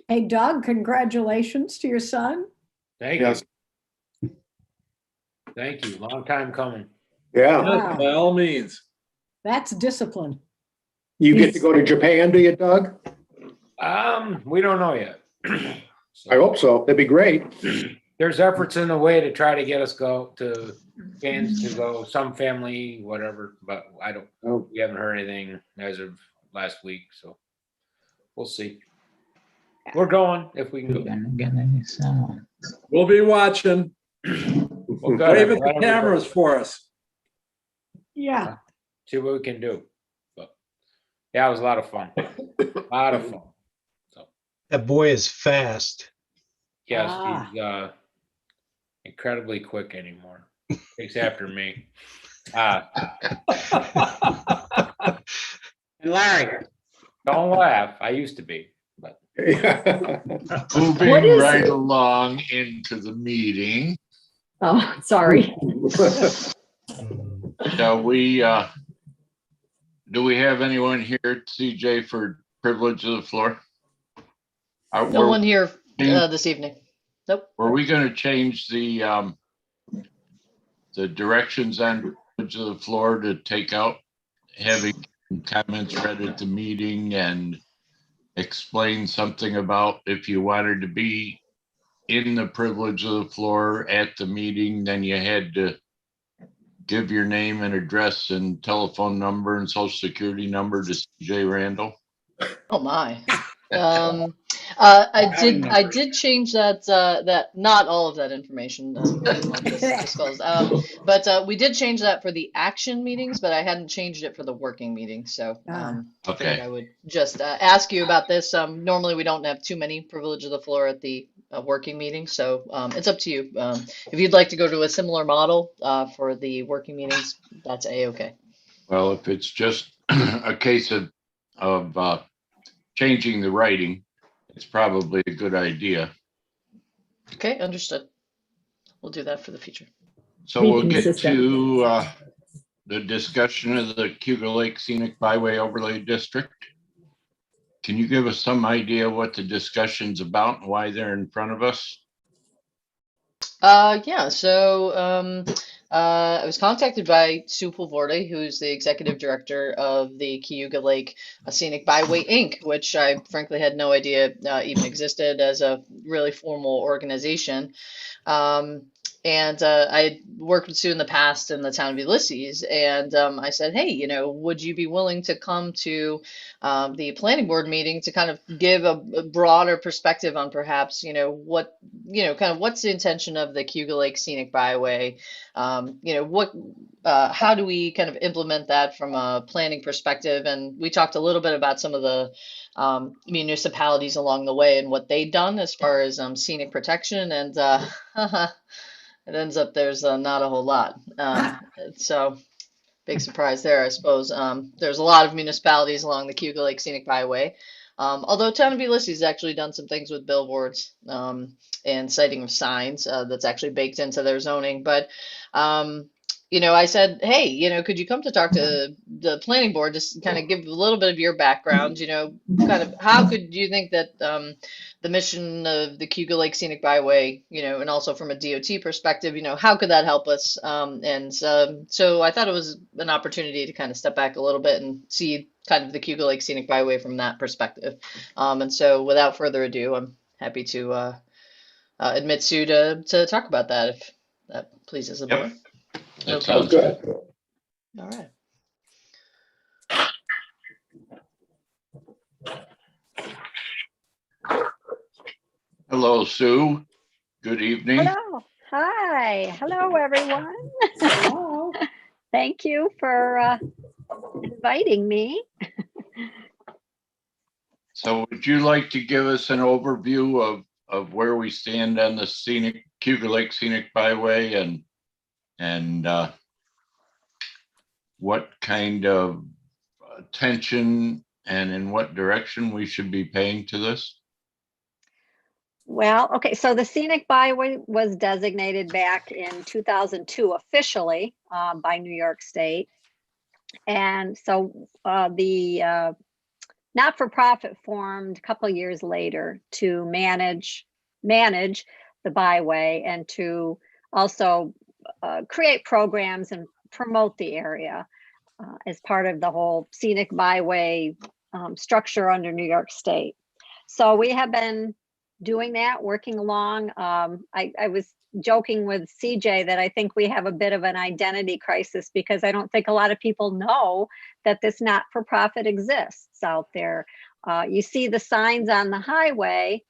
Hey, Doug, congratulations to your son. Thank Yes. you. Thank you. Long time coming. Yeah. Wow. By all means. That's discipline. You get to go to Japan, do you, Doug? We don't know yet. I hope so. That'd be great. There's efforts in the way to try to get us fans to go, some family, whatever, but Oh. we haven't heard anything as of last week, so we'll see. We're going if we can go. We'll be watching. Well, good. Wave I'm at glad the cameras everybody- for us. Yeah. See what we can do. But yeah, it was a lot of fun. A lot of fun. So That boy is fast. yes, Ah. he's incredibly quick anymore. Takes after me. And Larry, Don't laugh. I used to be, but Moving What is right it? along into the meeting, Oh, sorry. shall we, do we have anyone here, CJ, for privilege of the floor? No one here this evening. Nope. Were we gonna change the directions on privilege of the floor to take out having comments read at the meeting and explain something about if you wanted to be in the privilege of the floor at the meeting, then you had to give your name and address and telephone number and social security number to CJ Randall? Oh my. I did change that that not all of that information disclosed. But we did change that for the action meetings, but I hadn't changed it for the working meetings. So I figured I would just ask you about this. Normally we don't have too many privilege of the floor at the working meeting, so it's up to you. If you'd like to go to a similar model for the working meetings, that's a-okay. Well, if it's just a case of changing the writing, it's probably a good idea. Okay, understood. We'll do that for the future. So Be we'll get consistent. to the discussion of the Cuba Lake Scenic Byway Overlay District. Can you give us some idea what the discussion's about and why they're in front of us? Yeah, so I was contacted by Sue Pulvorde, who's the executive director of the Cayuga Lake Scenic Byway Inc., which I frankly had no idea even existed as a really formal organization. And I had worked with Sue in the past in the town of Ulysses, and I said, hey, you know, would you be willing to come to the planning board meeting to kind of give a broader perspective on perhaps, you know, what, you know, kind of what's the intention of the Cayuga Lake Scenic Byway? You know, what, how do we kind of implement that from a planning perspective? And we talked a little bit about some of the municipalities along the way and what they'd done as far as scenic protection, and it ends up there's not a whole lot. So big surprise there, I suppose. There's a lot of municipalities along the Cayuga Lake Scenic Byway. Although town of Ulysses has actually done some things with billboards and sighting of signs that's actually baked into their zoning. But you know, I said, hey, you know, could you come to talk to the planning board, just kind of give a little bit of your background, you know, kind of how could you think that the mission of the Cayuga Lake Scenic Byway, you know, and also from a DOT perspective, you know, how could that help us? So I thought it was an opportunity to kind of step back a little bit and see kind of the Cayuga Lake Scenic Byway from that perspective. And so without further ado, I'm happy to admit Sue to talk about that, if that pleases the board. That Sounds sounds good. good. All right. Hello, Sue. Good evening. Hello. Hi. Hello, everyone. Hello. Thank you for inviting me. So would you like to give us an overview of where we stand on the scenic Cayuga Lake Scenic Byway and what kind of attention and in what direction we should be paying to this? Well, okay, so the Scenic Byway was designated back in 2002 officially by New York State. And so the not-for-profit formed a couple years later to manage the byway and to also create programs and promote the area as part of the whole scenic byway structure under New York State. So we have been doing that, working along. I was joking with CJ that I think we have a bit of an identity crisis because I don't think a lot of people know that this not-for-profit exists out there. You see the signs on the highway,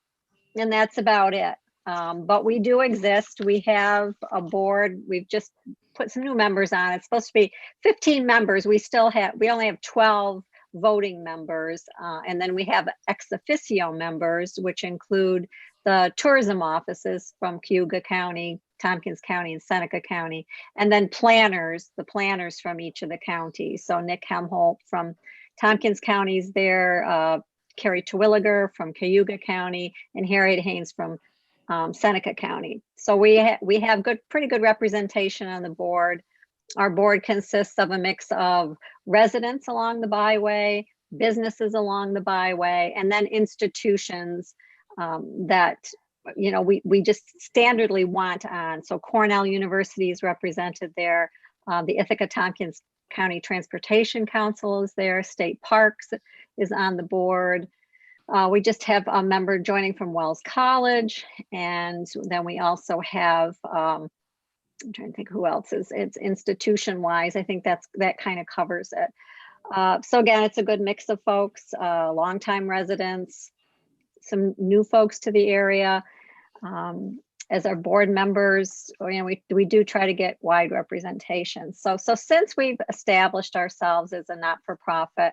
and that's about it. But we do exist. We have a board. We've just put some new members on. It's supposed to be 15 members. We only have 12 voting members. And then we have ex officio members, which include the tourism offices from Cayuga County, Tompkins County, and Seneca County. And then the planners from each of the counties. So Nick Hemholt from Tompkins County is there, Carrie Terwilliger from Cayuga County, and Harriet Haynes from Seneca County. So we have pretty good representation on the board. Our board consists of a mix of residents along the byway, businesses along the byway, and then institutions that we just standardly want on. So Cornell University is represented there. The Ithaca Tompkins County Transportation Council is there. State Parks is on the board. We just have a member joining from Wells College. And then we also have, I'm trying to think who else it's institution wise. I think that kind of covers it. So again, it's a good mix of folks, longtime residents, some new folks to the area. As our board members, we do try to get wide representation. So since we've established ourselves as a not-for-profit,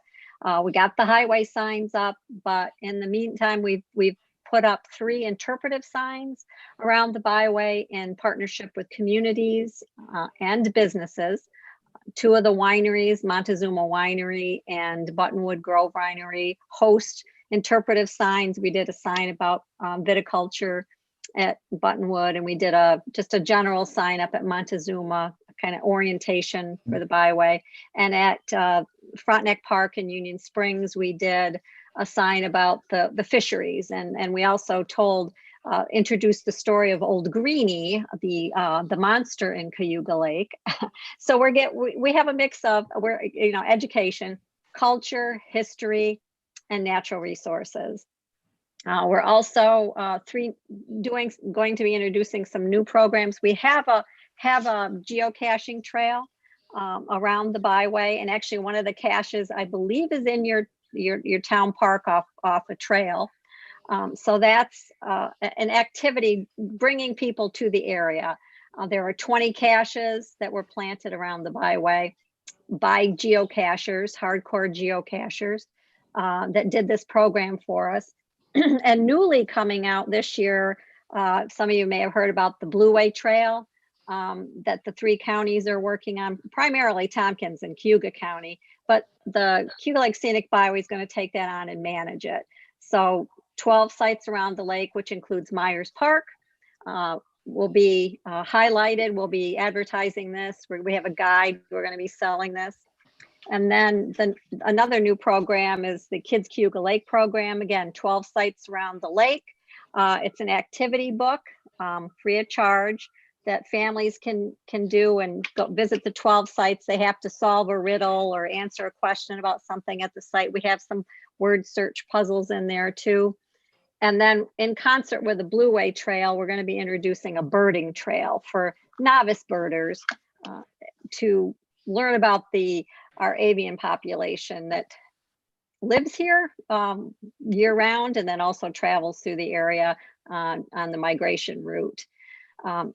we got the highway signs up, but in the meantime, we've put up 3 interpretive signs around the byway in partnership with communities and businesses. 2 of the wineries, Montezuma Winery and Buttonwood Grove Winery, host interpretive signs. We did a sign about viticulture at Buttonwood, and we did just a general sign up at Montezuma, kind of orientation for the byway. And at Frontenac Park in Union Springs, we did a sign about the fisheries, and we also introduced the story of Old Greenie, the monster in Cayuga Lake. So we have a mix of education, culture, history, and natural resources. We're also going to be introducing some new programs. We have a geocaching trail around the byway, and actually one of the caches I believe is in your town park off a trail. So that's an activity bringing people to the area. There are 20 caches that were planted around the byway by geocachers, hardcore geocachers that did this program for us. And newly coming out this year, some of you may have heard about the Blue Way Trail that the 3 counties are working on, primarily Tompkins and Cayuga County, but the Cayuga Lake Scenic Byway is going to take that on and manage it. So 12 sites around the lake, which includes Myers Park, will be highlighted. We'll be advertising this. We have a guide. We're going to be selling this. And then another new program is the Kids Cayuga Lake program. Again, 12 sites around the lake. It's an activity book, free of charge, that families can do and go visit the 12 sites. They have to solve a riddle or answer a question about something at the site. We have some word search puzzles in there too. And then in concert with the Blue Way Trail, we're going to be introducing a birding trail for novice birders to learn about our avian population that lives here year round and then also travels through the area on the migration route.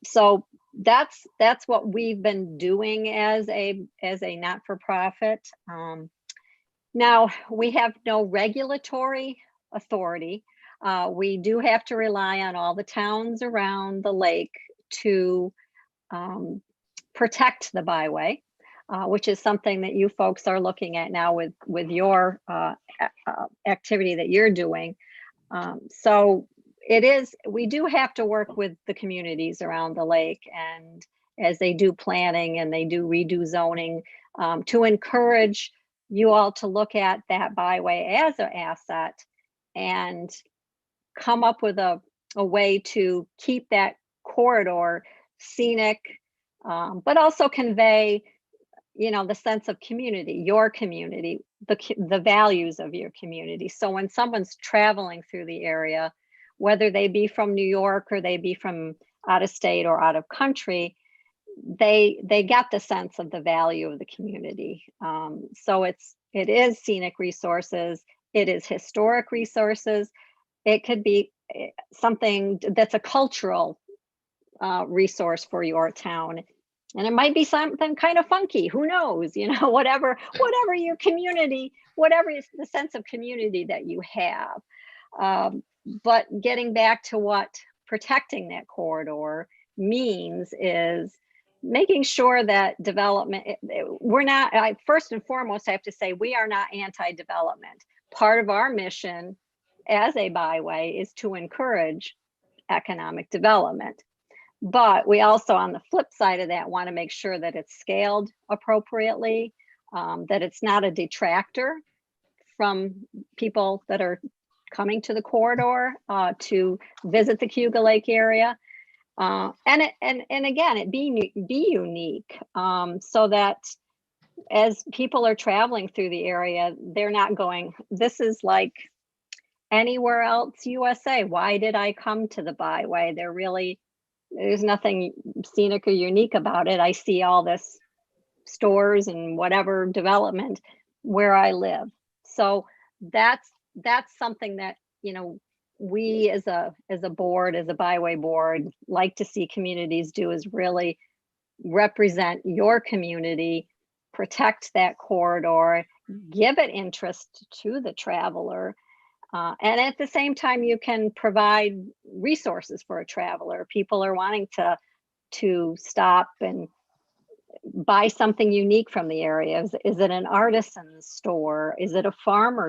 So that's what we've been doing as a not-for-profit. Now we have no regulatory authority. We do have to rely on all the towns around the lake to protect the byway, which is something that you folks are looking at now with your activity that you're doing. So we do have to work with the communities around the lake, and as they do planning and they do redo zoning, to encourage you all to look at that byway as an asset and come up with a way to keep that corridor scenic, but also convey, the sense of community, your community, the values of your community. So when someone's traveling through the area, whether they be from New York or they be from out of state or out of country, they get the sense of the value of the community. So it is scenic resources, it is historic resources, it could be something that's a cultural resource for your town. And it might be something kind of funky, who knows, whatever your community, whatever is the sense of community that you have. But getting back to what protecting that corridor means is making sure that development, first and foremost, I have to say, we are not anti-development. Part of our mission as a byway is to encourage economic development. But we also, on the flip side of that, want to make sure that it's scaled appropriately, that it's not a detractor from people that are coming to the corridor to visit the Cayuga Lake area. And again, it be unique, so that as people are traveling through the area, they're not going, this is like anywhere else USA. Why did I come to the byway? There's nothing scenic or unique about it. I see all this stores and whatever development where I live. So that's something that, we as a board, as a byway board, like to see communities do, is really represent your community, protect that corridor, give it interest to the traveler. And at the same time, you can provide resources for a traveler. People are wanting to stop and buy something unique from the area. Is it an artisan store? Is it a farm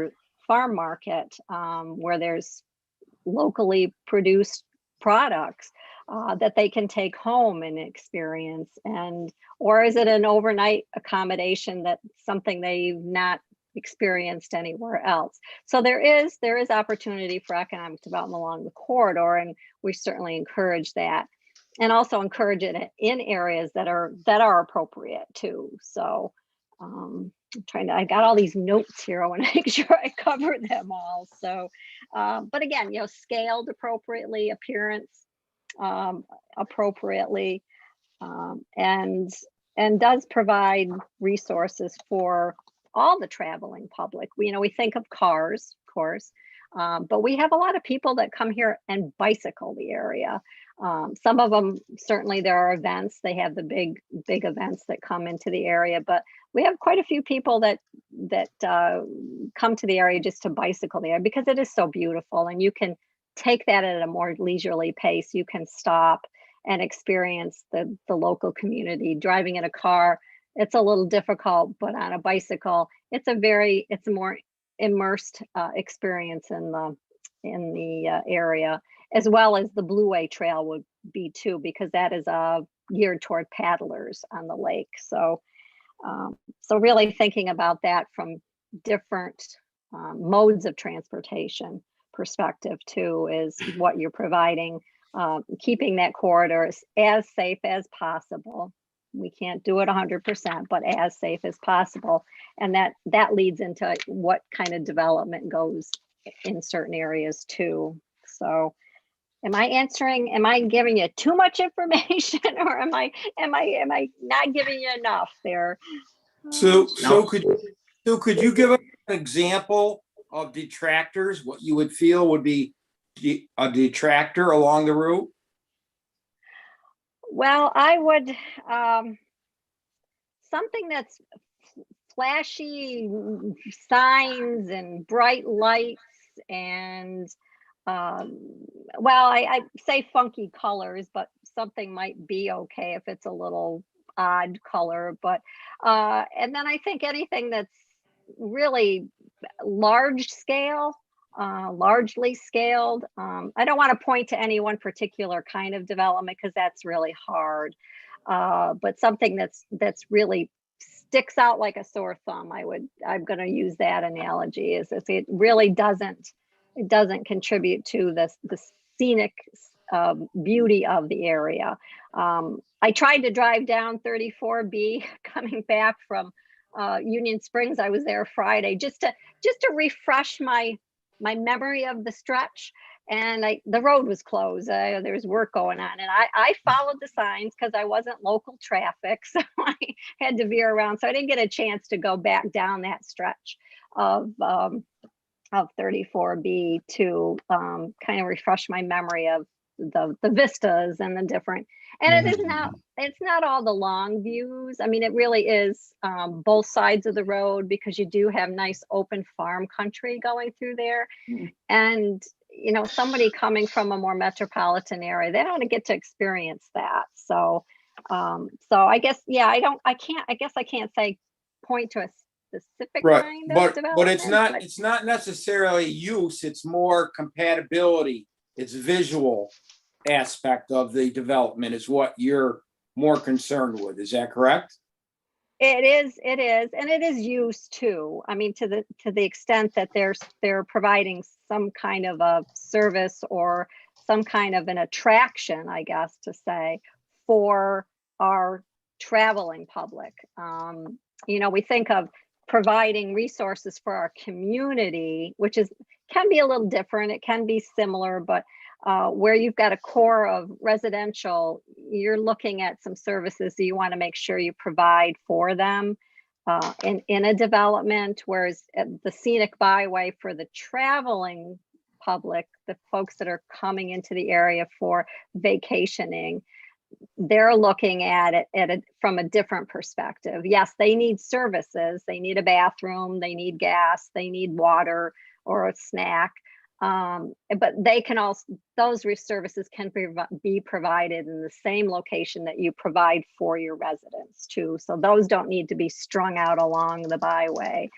market where there's locally produced products that they can take home and experience? Or is it an overnight accommodation, that's something they've not experienced anywhere else? So there is opportunity for economic development along the corridor, and we certainly encourage that, and also encourage it in areas that are appropriate too. So I got all these notes here. I want to make sure I cover them all. So, but again, scaled appropriately, appearance appropriately, and does provide resources for all the traveling public. We think of cars, of course, but we have a lot of people that come here and bicycle the area. Some of them, certainly there are events. They have the big events that come into the area, but we have quite a few people that come to the area just to bicycle the area because it is so beautiful, and you can take that at a more leisurely pace. You can stop and experience the local community. Driving in a car, it's a little difficult, but on a bicycle, it's a more immersed experience in the area, as well as the Blue Way Trail would be too, because that is geared toward paddlers on the lake. So really thinking about that from different modes of transportation perspective too is what you're providing, keeping that corridor as safe as possible. We can't do it 100%, but as safe as possible. And that leads into what kind of development goes in certain areas too. So am I giving you too much information, or am I not giving you enough there? So could you give us an example of detractors, what you would feel would be a detractor along the route? Well, I would, something that's flashy signs and bright lights and, I say funky colors, but something might be okay if it's a little odd color. But, and then I think anything that's really large scale, largely scaled. I don't want to point to any one particular kind of development because that's really hard. But something that's really sticks out like a sore thumb. I'm going to use that analogy. Is it really doesn't contribute to the scenic beauty of the area. I tried to drive down 34B coming back from Union Springs. I was there Friday just to refresh my memory of the stretch. And the road was closed. There was work going on, and I followed the signs because I wasn't local traffic, so I had to veer around. So I didn't get a chance to go back down that stretch of 34B to kind of refresh my memory of the vistas and the different. And it's not all the long views. I mean, it really is both sides of the road, because you do have nice open farm country going through there. And you know, somebody coming from a more metropolitan area, they don't get to experience that. So I guess, yeah, I can't say point to a specific Right, kind of but development. it's not necessarily use, it's more compatibility. It's visual aspect of the development is what you're more concerned with. Is that correct? It is, and it is use too. I mean, to the extent that they're providing some kind of a service or some kind of an attraction, I guess to say, for our traveling public. You know, we think of providing resources for our community, which can be a little different. It can be similar, but where you've got a core of residential, you're looking at some services that you want to make sure you provide for them in a development, whereas the scenic byway for the traveling public, the folks that are coming into the area for vacationing, they're looking at it from a different perspective. Yes, they need services. They need a bathroom, they need gas, they need water or a snack. But they can also, those services can be provided in the same location that you provide for your residents too. So those don't need to be strung out along the byway.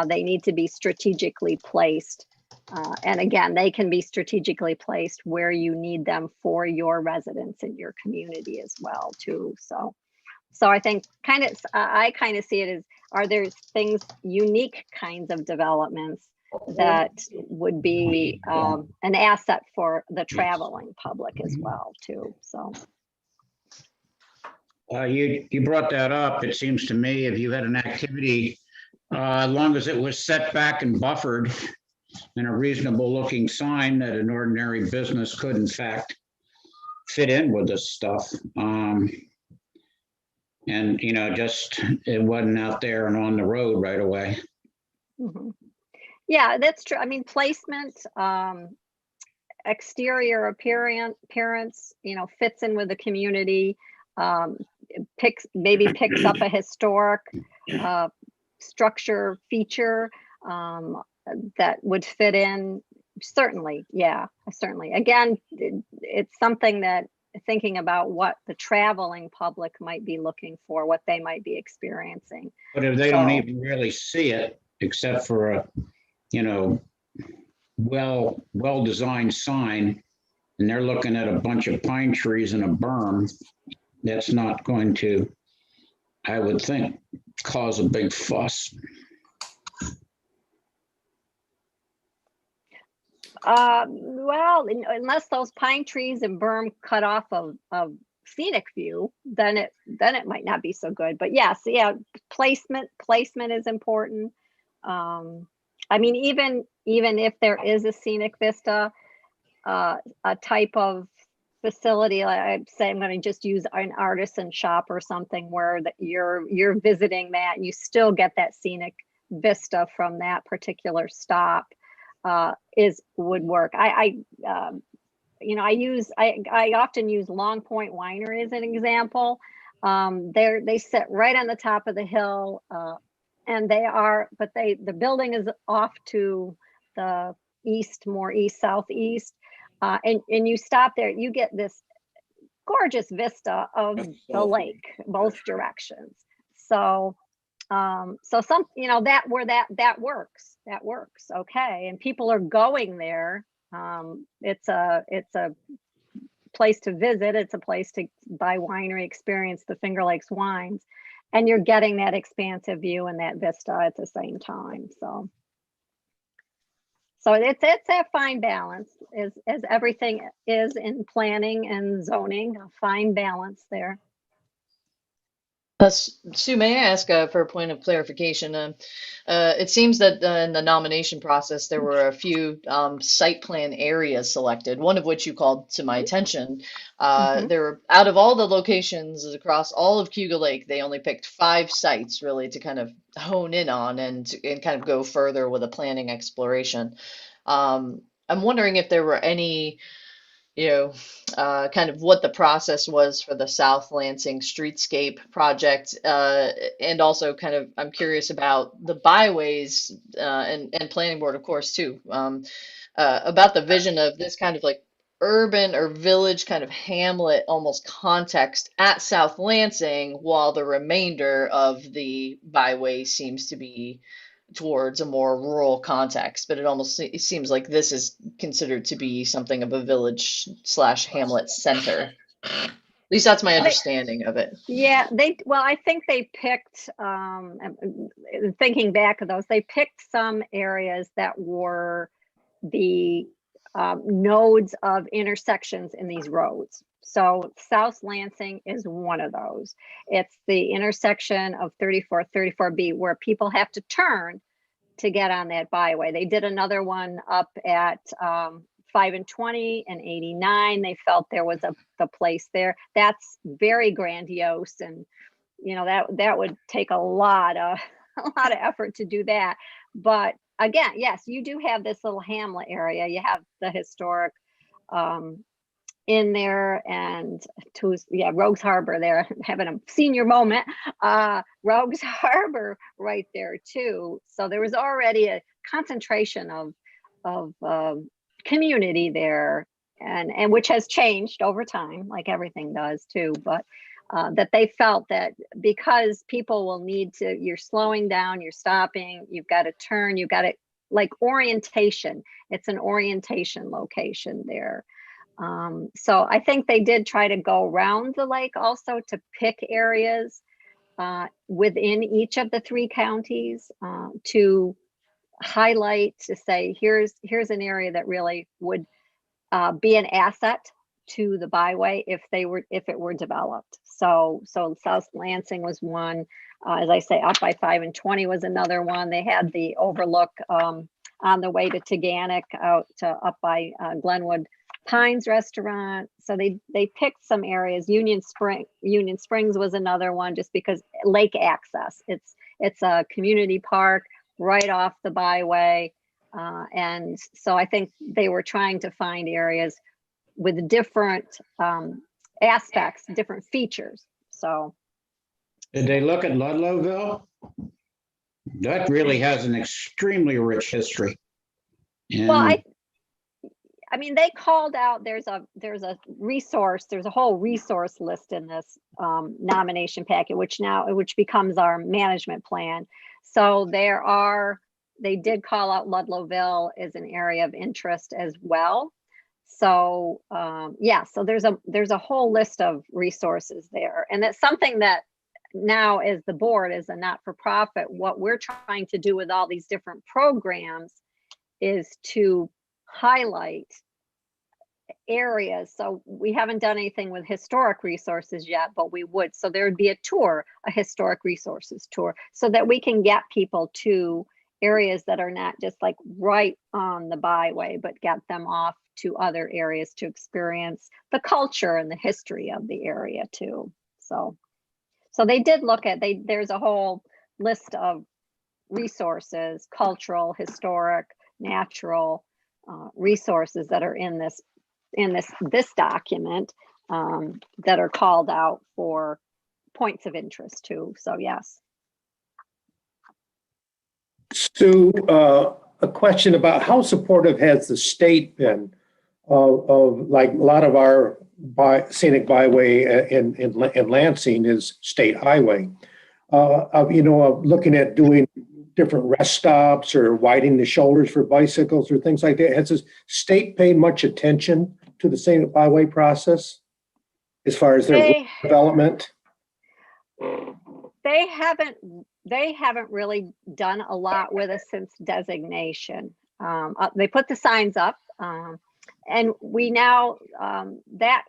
They need to be strategically placed. And again, they can be strategically placed where you need them for your residents in your community as well too. So I think I kind of see it as, are there things, unique kinds of developments that would be an asset for the traveling public as well too. So you brought that up. It seems to me if you had an activity, as long as it was set back and buffered and a reasonable looking sign, that an ordinary business could in fact fit in with this stuff. And you know, just it wasn't out there and on the road right away. mm-hmm. Yeah, that's true. I mean, placement, exterior appearance, you know, fits in with the community, picks up a historic structure feature that would fit in. Certainly, yeah, certainly. Again, it's something that thinking about what the traveling public might be looking for, what they might be experiencing. But if they don't even really see it, except for a, you know, well-designed sign, and they're looking at a bunch of pine trees and a berm, that's not going to, I would think, cause a big fuss. Well, unless those pine trees and berm cut off of scenic view, then it might not be so good. But yes, yeah, placement is important. I mean, even if there is a scenic vista, a type of facility, I'd say I'm going to just use an artisan shop or something where that you're visiting that and you still get that scenic vista from that particular stop would work. I often use Long Point Winery as an example. They sit right on the top of the hill. And the building is off to the east, more east, southeast. And you stop there, you get this gorgeous vista of the lake, both directions. So some, you know, that works. Okay. And people are going there. It's a place to visit. It's a place to buy winery, experience the Finger Lakes wines. And you're getting that expansive view and that vista at the same time, so. So it's a fine balance, as everything is in planning and zoning, a fine balance there. Sue, may I ask for a point of clarification? It seems that in the nomination process, there were a few site plan areas selected, one of which you called to my attention. There were, out of all the locations across all of Cuba Lake, they only picked 5 sites really to kind of hone in on and kind of go further with a planning exploration. I'm wondering if there were any, kind of what the process was for the South Lansing streetscape project, and also kind of I'm curious about the byways and planning board, of course, too, about the vision of this kind of like urban or village kind of hamlet almost context at South Lansing, while the remainder of the byway seems to be towards a more rural context, but it seems like this is considered to be something of a village / hamlet center. At least that's my understanding of it. Yeah, well, I think they picked, thinking back of those, they picked some areas that were the nodes of intersections in these roads. So South Lansing is one of those. It's the intersection of 34, 34B where people have to turn to get on that byway. They did another one up at 5 and 20 and 89. They felt there was a place there. That's very grandiose, and that would take a lot of effort to do that. But again, yes, you do have this little hamlet area. You have the historic in there, and Rogues Harbor there, having a senior moment. Rogues Harbor right there too. So there was already a concentration of community there, and which has changed over time, like everything does too. But that they felt that because people will need to, you're slowing down, you're stopping, you've got to turn, you've got to, like, orientation. It's an orientation location there. So I think they did try to go around the lake also to pick areas within each of the 3 counties to highlight, to say, here's an area that really would be an asset to the byway if it were developed. So South Lansing was one. As I say, up by 5 and 20 was another one. They had the overlook on the way to Teganic out to up by Glenwood Pines Restaurant. So they picked some areas. Union Springs was another one, just because lake access. It's a community park right off the byway, and so I think they were trying to find areas with different aspects, different features. So, did they look at Ludlowville? That really has an extremely rich history. Well, I mean, they called out, there's a resource, there's a whole resource list in this nomination packet, which becomes our management plan. So they did call out Ludlowville as an area of interest as well. So so there's a whole list of resources there, and it's something that now, as the board, as a not-for-profit, what we're trying to do with all these different programs is to highlight areas. So we haven't done anything with historic resources yet, but we would. So there would be a historic resources tour, so that we can get people to areas that are not just like right on the byway, but get them off to other areas to experience the culture and the history of the area too. So they did look at, there's a whole list of resources, cultural, historic, natural resources that are in this document that are called out for points of interest too. So yes. Sue, a question about how supportive has the state been of like a lot of our scenic byway in Lansing is state highway. Looking at doing different rest stops or widening the shoulders for bicycles or things like that. Has the state paid much attention to the scenic byway process as far as their development? They haven't really done a lot with us since designation. They put the signs up, and we now, that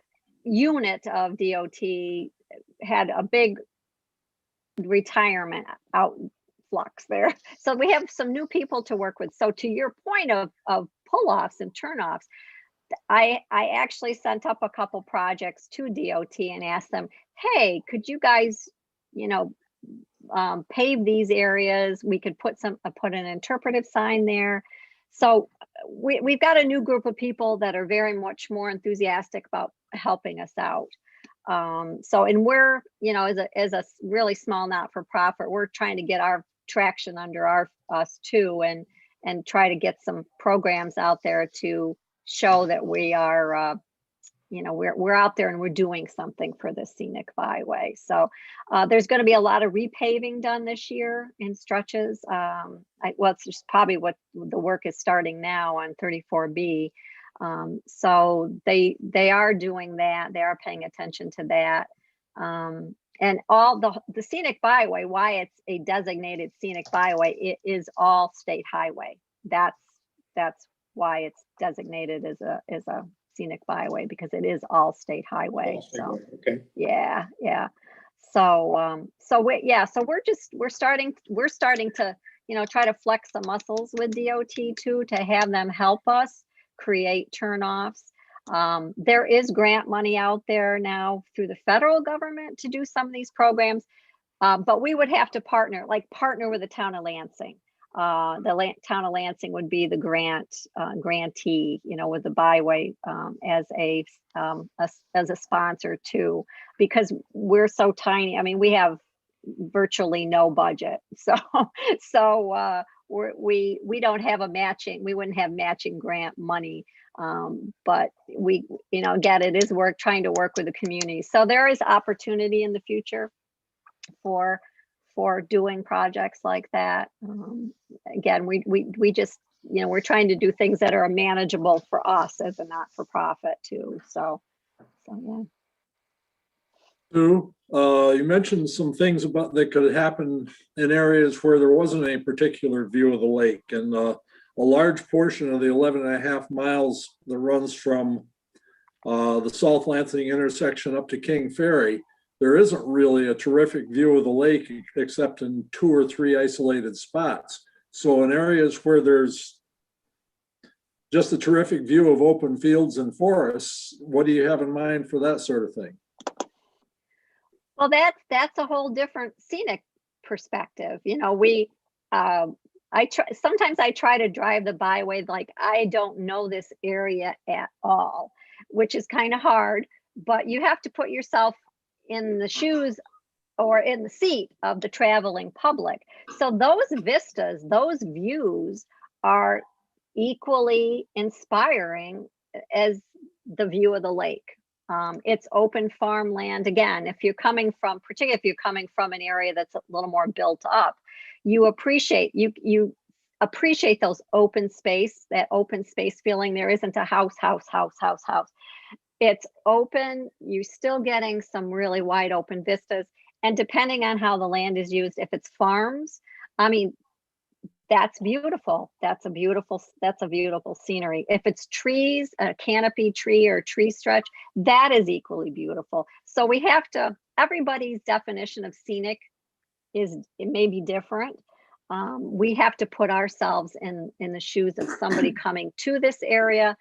unit of DOT had a big retirement outflux there. So we have some new people to work with. So to your point of pull-offs and turn-offs, I actually sent up a couple projects to DOT and asked them, hey, could you guys, pave these areas? We could put an interpretive sign there. So we've got a new group of people that are very much more enthusiastic about helping us out. And we're, as a really small not-for-profit, we're trying to get our traction under us too, and try to get some programs out there to show that we are, we're out there and we're doing something for the scenic byway. So there's going to be a lot of repaving done this year in stretches. It's just probably what the work is starting now on 34B. So they are doing that. They are paying attention to that. And all the scenic byway, why it's a designated scenic byway, it is all state highway. That's why it's designated as a scenic byway, because it is all state highway. So Okay. yeah. So we're starting to, try to flex the muscles with DOT too, to have them help us create turnoffs. There is grant money out there now through the federal government to do some of these programs, but we would have to partner with the town of Lansing. Town of Lansing would be the grantee, with the byway as a sponsor too, because we're so tiny. I mean, we have virtually no budget, so we don't have we wouldn't have matching grant money. But we, again, it is trying to work with the community. So there is opportunity in the future for doing projects like that. Again, we just, we're trying to do things that are manageable for us as a not-for-profit too. So yeah. Sue, you mentioned some things that could happen in areas where there wasn't a particular view of the lake, and a large portion of the 11.5 miles that runs from the South Lansing intersection up to King Ferry, there isn't really a terrific view of the lake except in 2 or 3 isolated spots. So in areas where there's just a terrific view of open fields and forests, what do you have in mind for that sort of thing? Well, that's a whole different scenic perspective. Sometimes I try to drive the byway like I don't know this area at all, which is kind of hard, but you have to put yourself in the shoes or in the seat of the traveling public. So those vistas, those views are equally inspiring as the view of the lake. It's open farmland. Again, particularly if you're coming from an area that's a little more built up, you appreciate those that open space feeling. There isn't a house. It's open. You're still getting some really wide open vistas. And depending on how the land is used, if it's farms, I mean, that's beautiful. That's a beautiful scenery. If it's trees, a canopy tree or tree stretch, that is equally beautiful. So everybody's definition of scenic it may be different. We have to put ourselves in the shoes of somebody coming to this area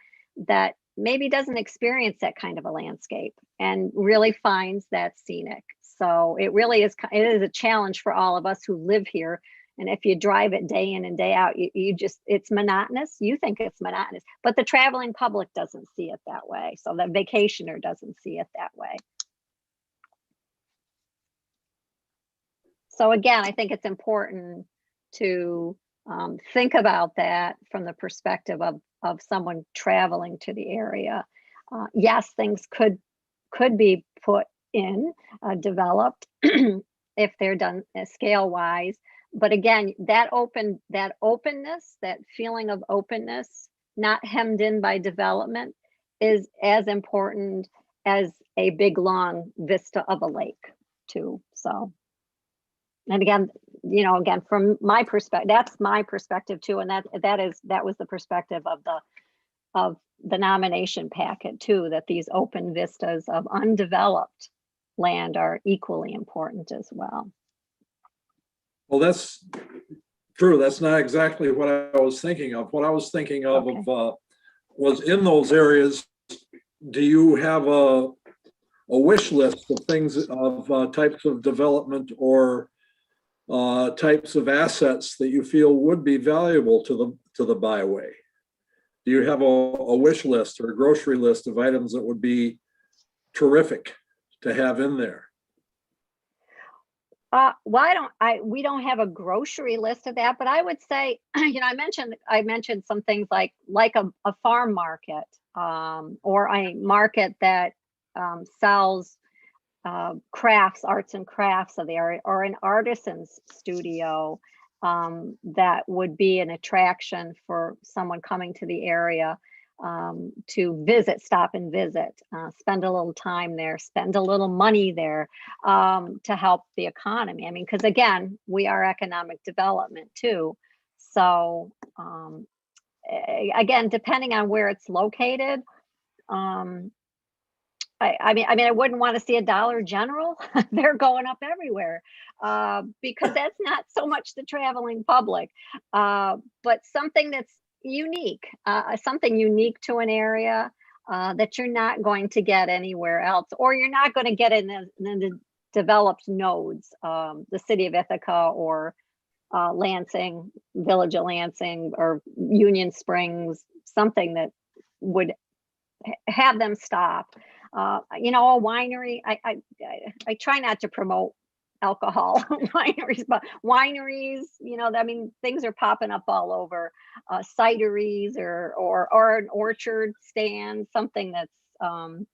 that maybe doesn't experience that kind of a landscape and really finds that scenic. So it is a challenge for all of us who live here. And if you drive it day in and day out, it's monotonous. You think it's monotonous, but the traveling public doesn't see it that way. So the vacationer doesn't see it that way. So again, I think it's important to think about that from the perspective of someone traveling to the area. Yes, things could be put in, developed if they're done scale wise. But again, that openness, that feeling of openness, not hemmed in by development, is as important as a big long vista of a lake too. So And again, again, from my perspective, that's my perspective too. And that was the perspective of the nomination packet too, that these open vistas of undeveloped land are equally important as well. Well, that's true. That's not exactly what I was thinking of. What I was thinking of, was in those areas, do you have a wish list of things, of types of development or types of assets that you feel would be valuable to the byway? Do you have a wish list or a grocery list of items that would be terrific to have in there? We don't have a grocery list of that, but I would say, I mentioned some things like a farm market, or a market that sells crafts, arts and crafts of the area, or an artisan's studio that would be an attraction for someone coming to the area to stop and visit, spend a little time there, spend a little money there to help the economy. I mean, because again, we are economic development too. So again, depending on where it's located, I mean, I wouldn't want to see a Dollar General. They're going up everywhere because that's not so much the traveling public, but something that's unique, something unique to an area that you're not going to get anywhere else, or you're not going to get in the developed nodes, the city of Ithaca or Lansing, Village of Lansing, or Union Springs, something that would have them stop. A winery, I try not to promote alcohol wineries, but wineries, things are popping up all over, cideries or an orchard stand, something that's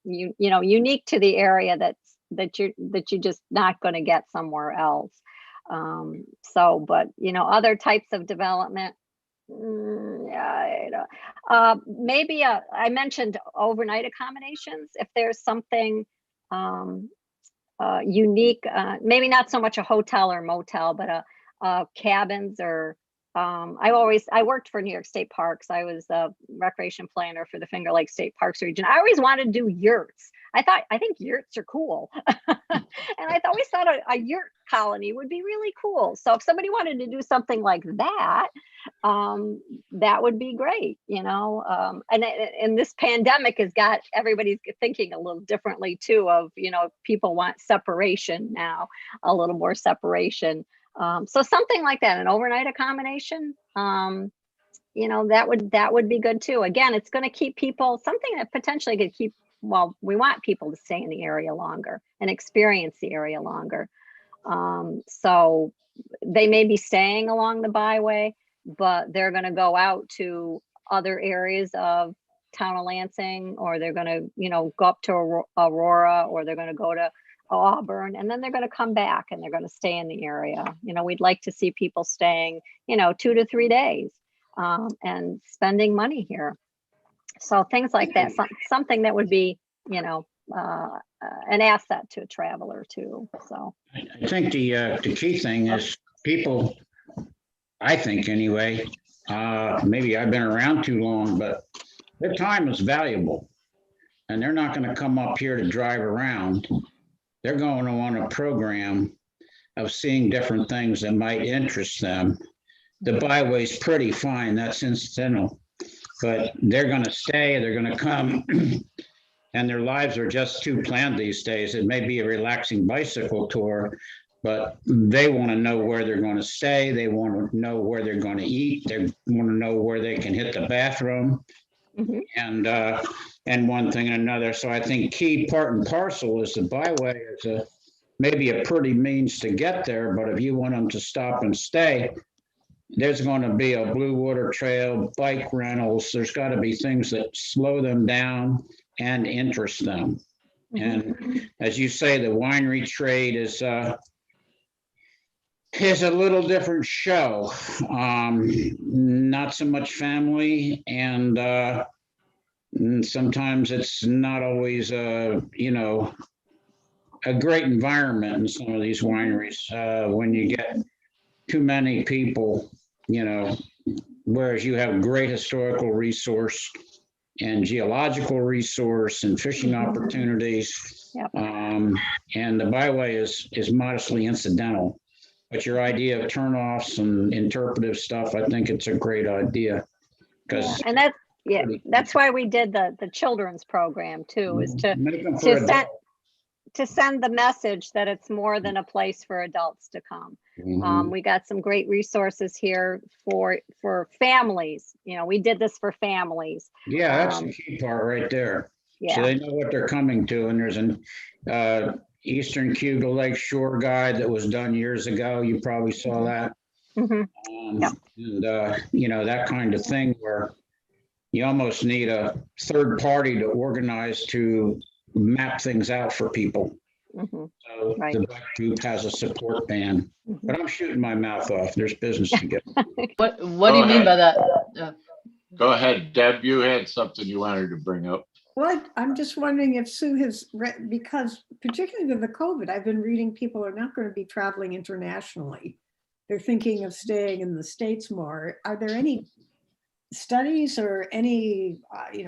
unique to the area that you're just not going to get somewhere else. But other types of development, maybe I mentioned overnight accommodations. If there's something unique, maybe not so much a hotel or motel, but cabins, or I worked for New York State Parks. I was a recreation planner for the Finger Lakes State Parks region. I always wanted to do yurts. I think yurts are cool. And I always thought a yurt colony would be really cool. So if somebody wanted to do something like that, that would be great, and this pandemic has got everybody's thinking a little differently too, of, people want separation now, a little more separation. So something like that, an overnight accommodation, that would be good too. Again, it's going to keep people, something that potentially could keep, well, we want people to stay in the area longer and experience the area longer. So they may be staying along the byway, but they're going to go out to other areas of town of Lansing, or they're going to, go up to Aurora, or they're going to go to Auburn, and then they're going to come back and they're going to stay in the area. We'd like to see people staying, 2 to 3 days and spending money here. So things like that, something that would be, an asset to a traveler too. So I think the key thing is people, I think anyway, maybe I've been around too long, but their time is valuable, and they're not going to come up here to drive around. They're going to want a program of seeing different things that might interest them. The byway's pretty fine, that's incidental, but they're going to stay, they're going to come, and their lives are just too planned these days. It may be a relaxing bicycle tour, but they want to know where they're going to stay. They want to know where they're going to eat. They want to know where they can hit the bathroom, and one thing and another. So I think key part and parcel is the byway is maybe a pretty means to get there, but if you want them to stop and stay, there's going to be a Blue Water Trail, bike rentals. There's got to be things that slow them down and interest them. And as you say, the winery trade is a little different show. Not so much family, and sometimes it's not always a great environment in some of these wineries. When you get too many people, you know, whereas you have great historical resource and geological resource and fishing opportunities. Yep. And the byway is modestly incidental. But your idea of turnoffs and interpretive stuff, I think it's a great idea. Because And that's why we did the children's program too, is to send the message that it's more than a place for adults to come. We got some great resources here for families. You know, we did this for families. Yeah, that's the key part right there. Yeah. So they know what they're coming to. And there's an Eastern Cuba Lake Shore guide that was done years ago. You probably saw that. Mhm. And, you know, that kind of thing where you almost need a third party to organize to map things out for people. Mhm. So Right. the bike group has a support band, but I'm shooting my mouth off. There's business to get. What do you mean by that? Go ahead, Deb, you had something you wanted to bring up. Well, I'm just wondering if Sue has read, because particularly with the COVID, I've been reading people are not going to be traveling internationally. They're thinking of staying in the States more. Are there any studies or any,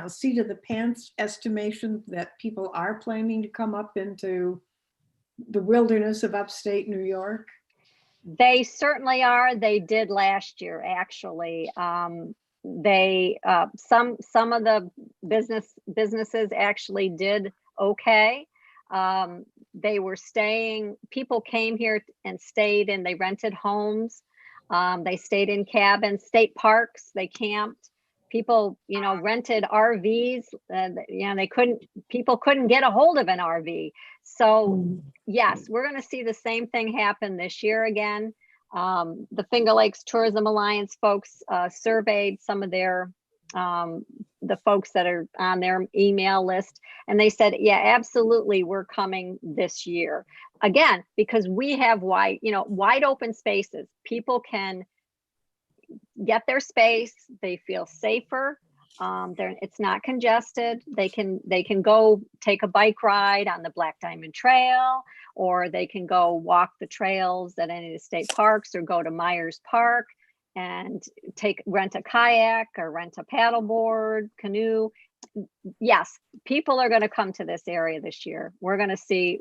seat of the pants estimation that people are planning to come up into the wilderness of upstate New York? They certainly are. They did last year, actually. They some of the businesses actually did okay. They were staying. People came here and stayed, and they rented homes. They stayed in cabins, state parks. They camped. People, rented RVs. People couldn't get a hold of an RV. So yes, we're going to see the same thing happen this year again. The Finger Lakes Tourism Alliance folks surveyed some of the folks that are on their email list, and they said, yeah, absolutely, we're coming this year again, because we have wide open spaces. People can get their space. They feel safer. It's not congested. They can go take a bike ride on the Black Diamond Trail, or they can go walk the trails at any of the state parks, or go to Myers Park and rent a kayak or rent a paddleboard, canoe. Yes, people are going to come to this area this year. We're going to see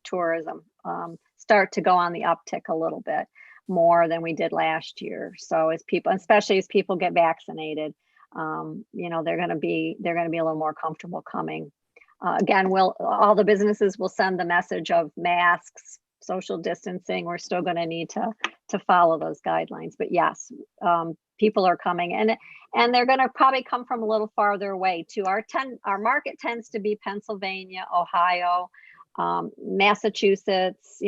tourism start to go on the uptick a little bit more than we did last year. So especially as people get vaccinated, they're going to be a little more comfortable coming. Again, all the businesses will send the message of masks, social distancing. We're still going to need to follow those guidelines. But yes, people are coming, and they're going to probably come from a little farther away too. Our market tends to be Pennsylvania, Ohio, Massachusetts.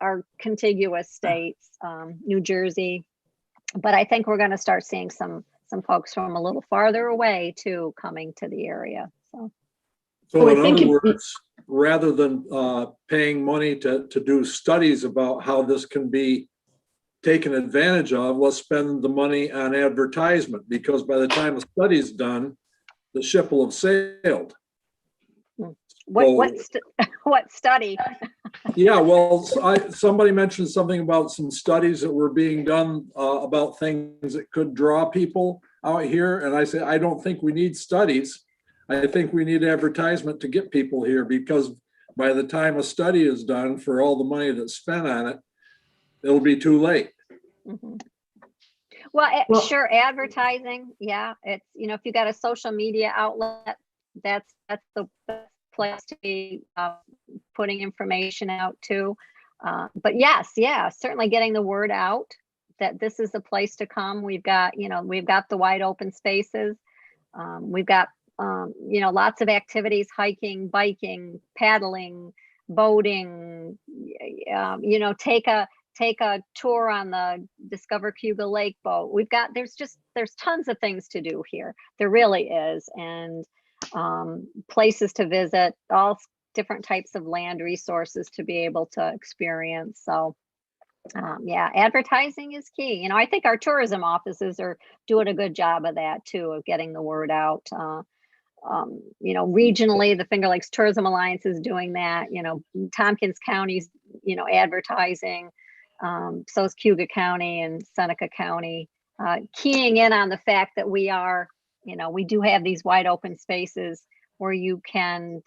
Our contiguous states, New Jersey. But I think we're going to start seeing some folks from a little farther away too coming to the area. So in other words, rather than paying money to do studies about how this can be taken advantage of, let's spend the money on advertisement, because by the time the study's done, the ship will have sailed. What study? Yeah, well, somebody mentioned something about some studies that were being done about things that could draw people out here. And I said, I don't think we need studies. I think we need advertisement to get people here, because by the time a study is done, for all the money that's spent on it, it'll be too late. Mm-hmm. Well, sure, advertising. Yeah, it's, if you got a social media outlet, that's the best place to be putting information out too. But yes, certainly getting the word out that this is a place to come. We've got the wide open spaces. We've got lots of activities: hiking, biking, paddling, boating. Take a tour on the Discover Cuba Lake boat. There's tons of things to do here. There really is. And places to visit, all different types of land resources to be able to experience. So advertising is key. I think our tourism offices are doing a good job of that too, of getting the word out. you know, regionally, the Finger Lakes Tourism Alliance is doing that. You know, Tompkins County's, you know, advertising. So is Cuga County and Seneca County, keying in on the fact that we are, you know, we do have these wide open spaces where you can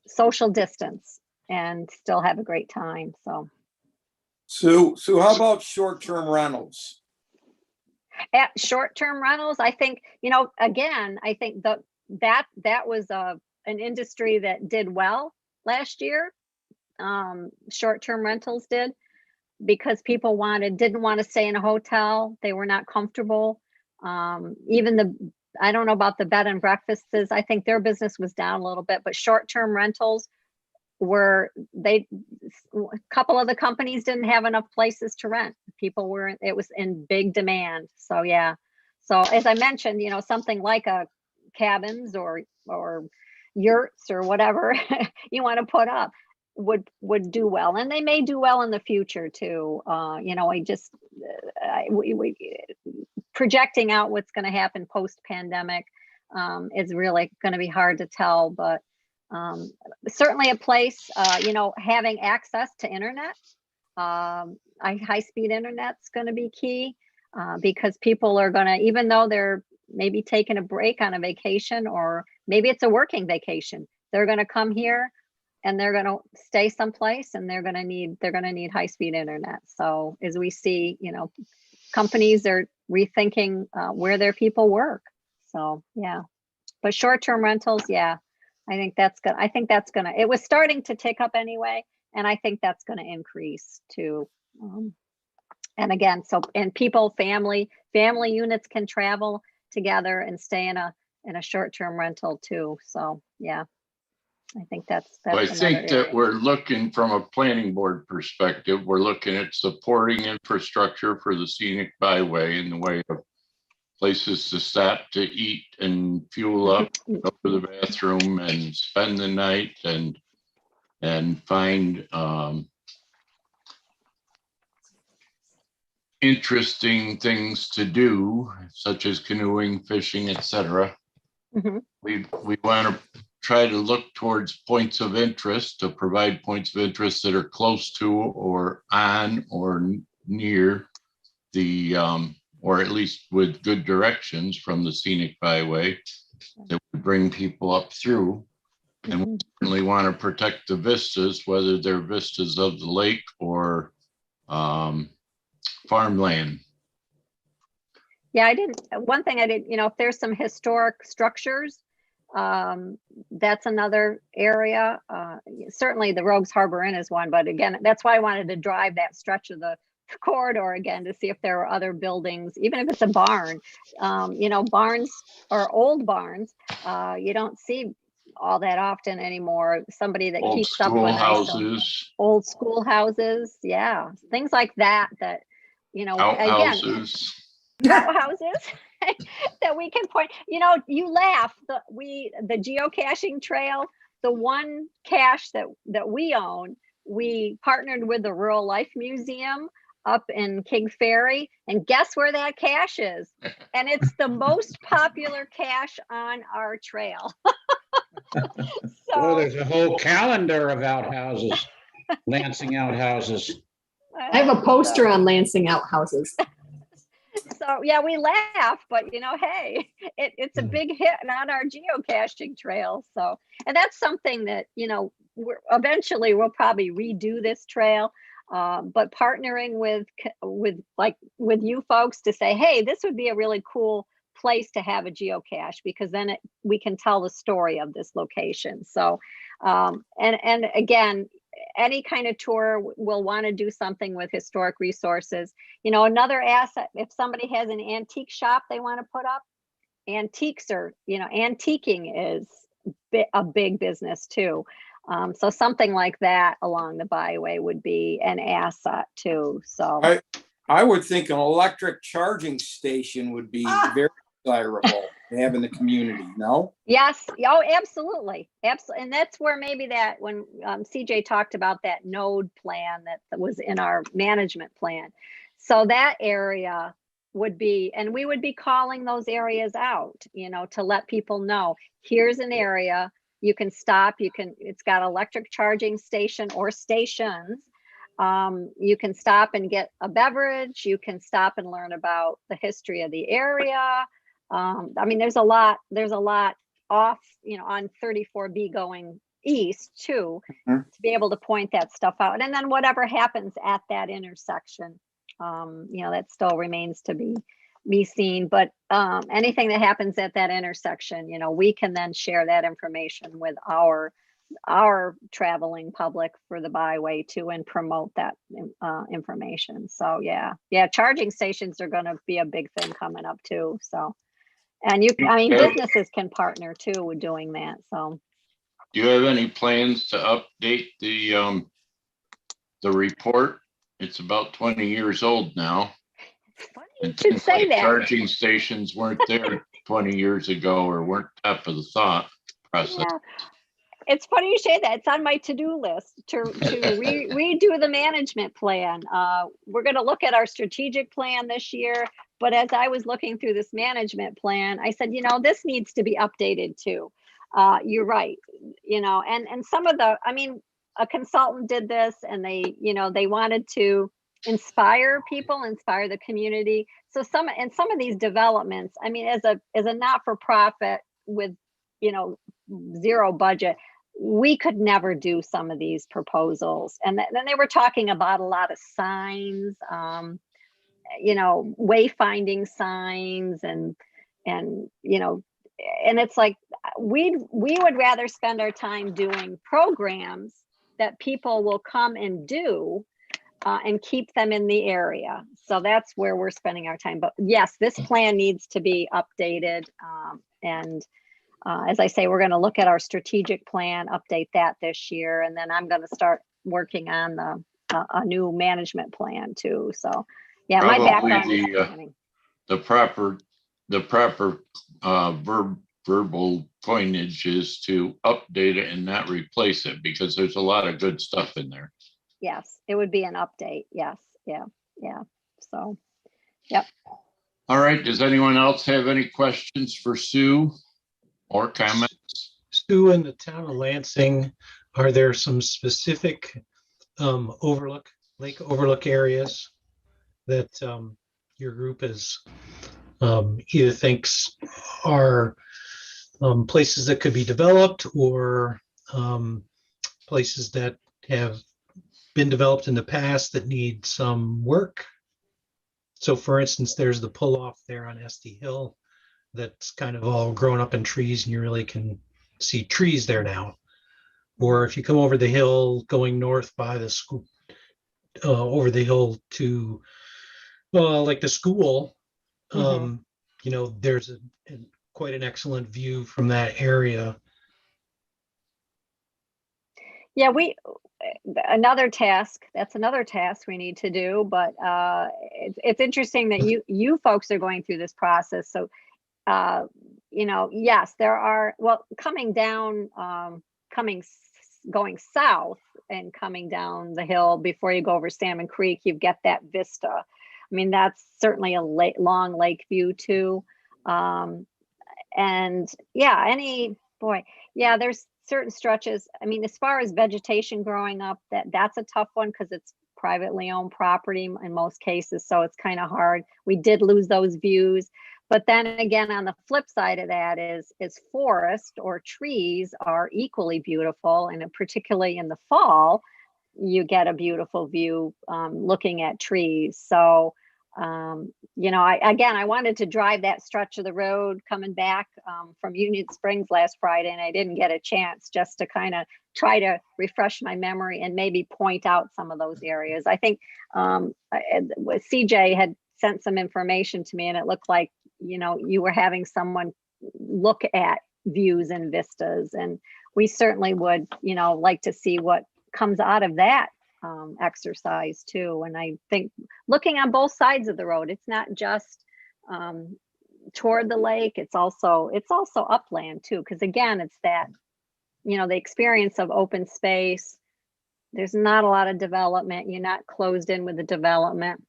social distance and still have a great time. So Sue, how about short-term rentals? at short-term rentals, I think, you know, again, I think that was an industry that did well last year. Short-term rentals did, because people didn't want to stay in a hotel. They were not comfortable. Even I don't know about the bed and breakfasts. I think their business was down a little bit, but short-term rentals a couple of the companies didn't have enough places to rent. It was in big demand. So yeah. So as I mentioned, you know, something like a cabins or yurts or whatever you want to put up would do well, and they may do well in the future too. You know, we projecting out what's going to happen post-pandemic is really going to be hard to tell, but certainly a place, you know, having access to internet, high-speed internet's going to be key, because people are going to, even though they're maybe taking a break on a vacation, or maybe it's a working vacation, they're going to come here and they're going to stay someplace, and they're going to need high-speed internet. So as we see, you know, companies are rethinking where their people work. So yeah, but short-term rentals, yeah, I think that's gonna, it was starting to tick up anyway, and I think that's gonna increase too. And again, and people, family units can travel together and stay in a short-term rental too. So yeah, I think that's I think that we're looking from a planning board perspective, we're looking at supporting infrastructure for the scenic byway in the way of places to stop to eat and fuel up, go to the bathroom and spend the night, and find interesting things to do, such as canoeing, fishing, etc. We want to try to look towards points of interest, to provide points of interest that are close to or on or near the or at least with good directions from the scenic byway that would bring people up through. And we certainly want to protect the vistas, whether they're vistas of the lake or farmland. Yeah, one thing I did, you know, if there's some historic structures, that's another area. Certainly the Rogues Harbor Inn is one, but again, that's why I wanted to drive that stretch of the corridor again, to see if there were other buildings, even if it's a barn. You know, barns or old barns, you don't see all that often anymore. Somebody that keeps up with old schoolhouses, yeah, things like that, you know, outhouses. Outhouses that we can point. You know, you laugh. The geocaching trail, the one cache that we own, we partnered with the Rural Life Museum up in King Ferry, and guess where that cache is? And it's the most popular cache on our trail. Well, there's a whole calendar of outhouses, Lansing outhouses. I have a poster on Lansing outhouses. So yeah, we laugh, but you know, hey, it's a big hit on our geocaching trail. So, and that's something that, you know, eventually we'll probably redo this trail. But partnering with you folks to say, hey, this would be a really cool place to have a geocache, because then we can tell the story of this location. So, and again, any kind of tour will want to do something with historic resources. You know, another asset, if somebody has an antique shop they want to put up, antiques are, you know, antiquing is a big business too. So something like that along the byway would be an asset too. So I would think an electric charging station would be very desirable to have in the community. No? Yes. Oh, absolutely. Absolutely. And that's where maybe that when CJ talked about that node plan that was in our management plan. So that area would be, and we would be calling those areas out, to let people know, here's an area you can stop. It's got electric charging station or stations. You can stop and get a beverage. You can stop and learn about the history of the area. I mean, there's a lot off, on 34B going east too, to be able to point that stuff out. And then whatever happens at that intersection, that still remains to be seen. But anything that happens at that intersection, we can then share that information with our traveling public for the byway too, and promote that information. So yeah, charging stations are going to be a big thing coming up too. So, and businesses can partner too with doing that. So, Do you have any plans to update the report? It's about 20 years old now. funny And you should things say like that. charging stations weren't there 20 years ago, or weren't top of the thought process. Yeah. It's funny you say that. It's on my to-do list to redo the management plan. We're going to look at our strategic plan this year. But as I was looking through this management plan, I said, this needs to be updated too. You're right. And some of a consultant did this, and they wanted to inspire people, inspire the community. So some of these developments, as a not-for-profit with, zero budget, we could never do some of these proposals. And then they were talking about a lot of signs, wayfinding signs, and it's like, we would rather spend our time doing programs that people will come and do, and keep them in the area. So that's where we're spending our time. But yes, this plan needs to be updated. As I say, we're going to look at our strategic plan, update that this year, and then I'm going to start working on a new management plan too. So, yeah, my background is planning. The proper verbal coinage is to update it and not replace it, because there's a lot of good stuff in there. Yes, it would be an update. Yes, yeah. So, yep. All right. Does anyone else have any questions for Sue or comments? Sue, in the town of Lansing, are there some specific lake overlook areas that your group is either thinks are places that could be developed, or places that have been developed in the past that need some work? So for instance, there's the pull off there on Esty Hill that's kind of all grown up in trees, and you really can see trees there now. Or if you come over the hill going north by the school, over the hill to like the school, there's quite an excellent view from that area. Yeah, that's another task we need to do, but it's interesting that you folks are going through this process. So, yes, there are, coming down, going south and coming down the hill before you go over Salmon Creek, you get that vista. That's certainly a long lake view too. And yeah, there's certain stretches. As far as vegetation growing up, that's a tough one, because it's privately owned property in most cases. So it's kind of hard. We did lose those views. But then again, on the flip side of that is forest or trees are equally beautiful. And particularly in the fall, you get a beautiful view looking at trees. So, I wanted to drive that stretch of the road coming back from Union Springs last Friday, and I didn't get a chance, just to kind of try to refresh my memory and maybe point out some of those areas. I think CJ had sent some information to me, and it looked like, you were having someone look at views and vistas, and we certainly would, like to see what comes out of that exercise too. And I think looking on both sides of the road, it's not just toward the lake, it's also upland too, because again, it's that, the experience of open space. There's not a lot of development. You're not closed in with the development,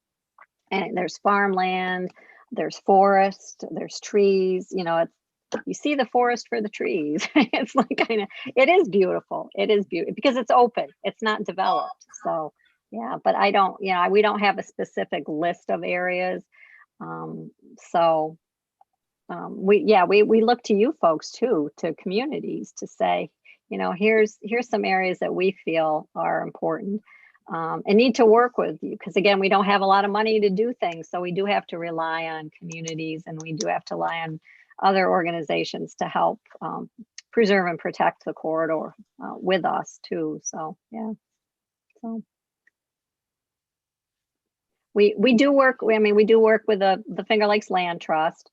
and there's farmland. there's forest, there's trees, you know, it's, you see the forest for the trees. It's like kind of, it is beautiful. It is beautiful because it's open, it's not developed. So yeah, but I don't, you know, we don't have a specific list of areas. So we look to you folks too, to communities to say, you know, here's some areas that we feel are important and need to work with you. Because again, we don't have a lot of money to do things. So we do have to rely on communities, and we do have to rely on other organizations to help preserve and protect the corridor with us too. So yeah, so we do work. I mean, we do work with the Finger Lakes Land Trust.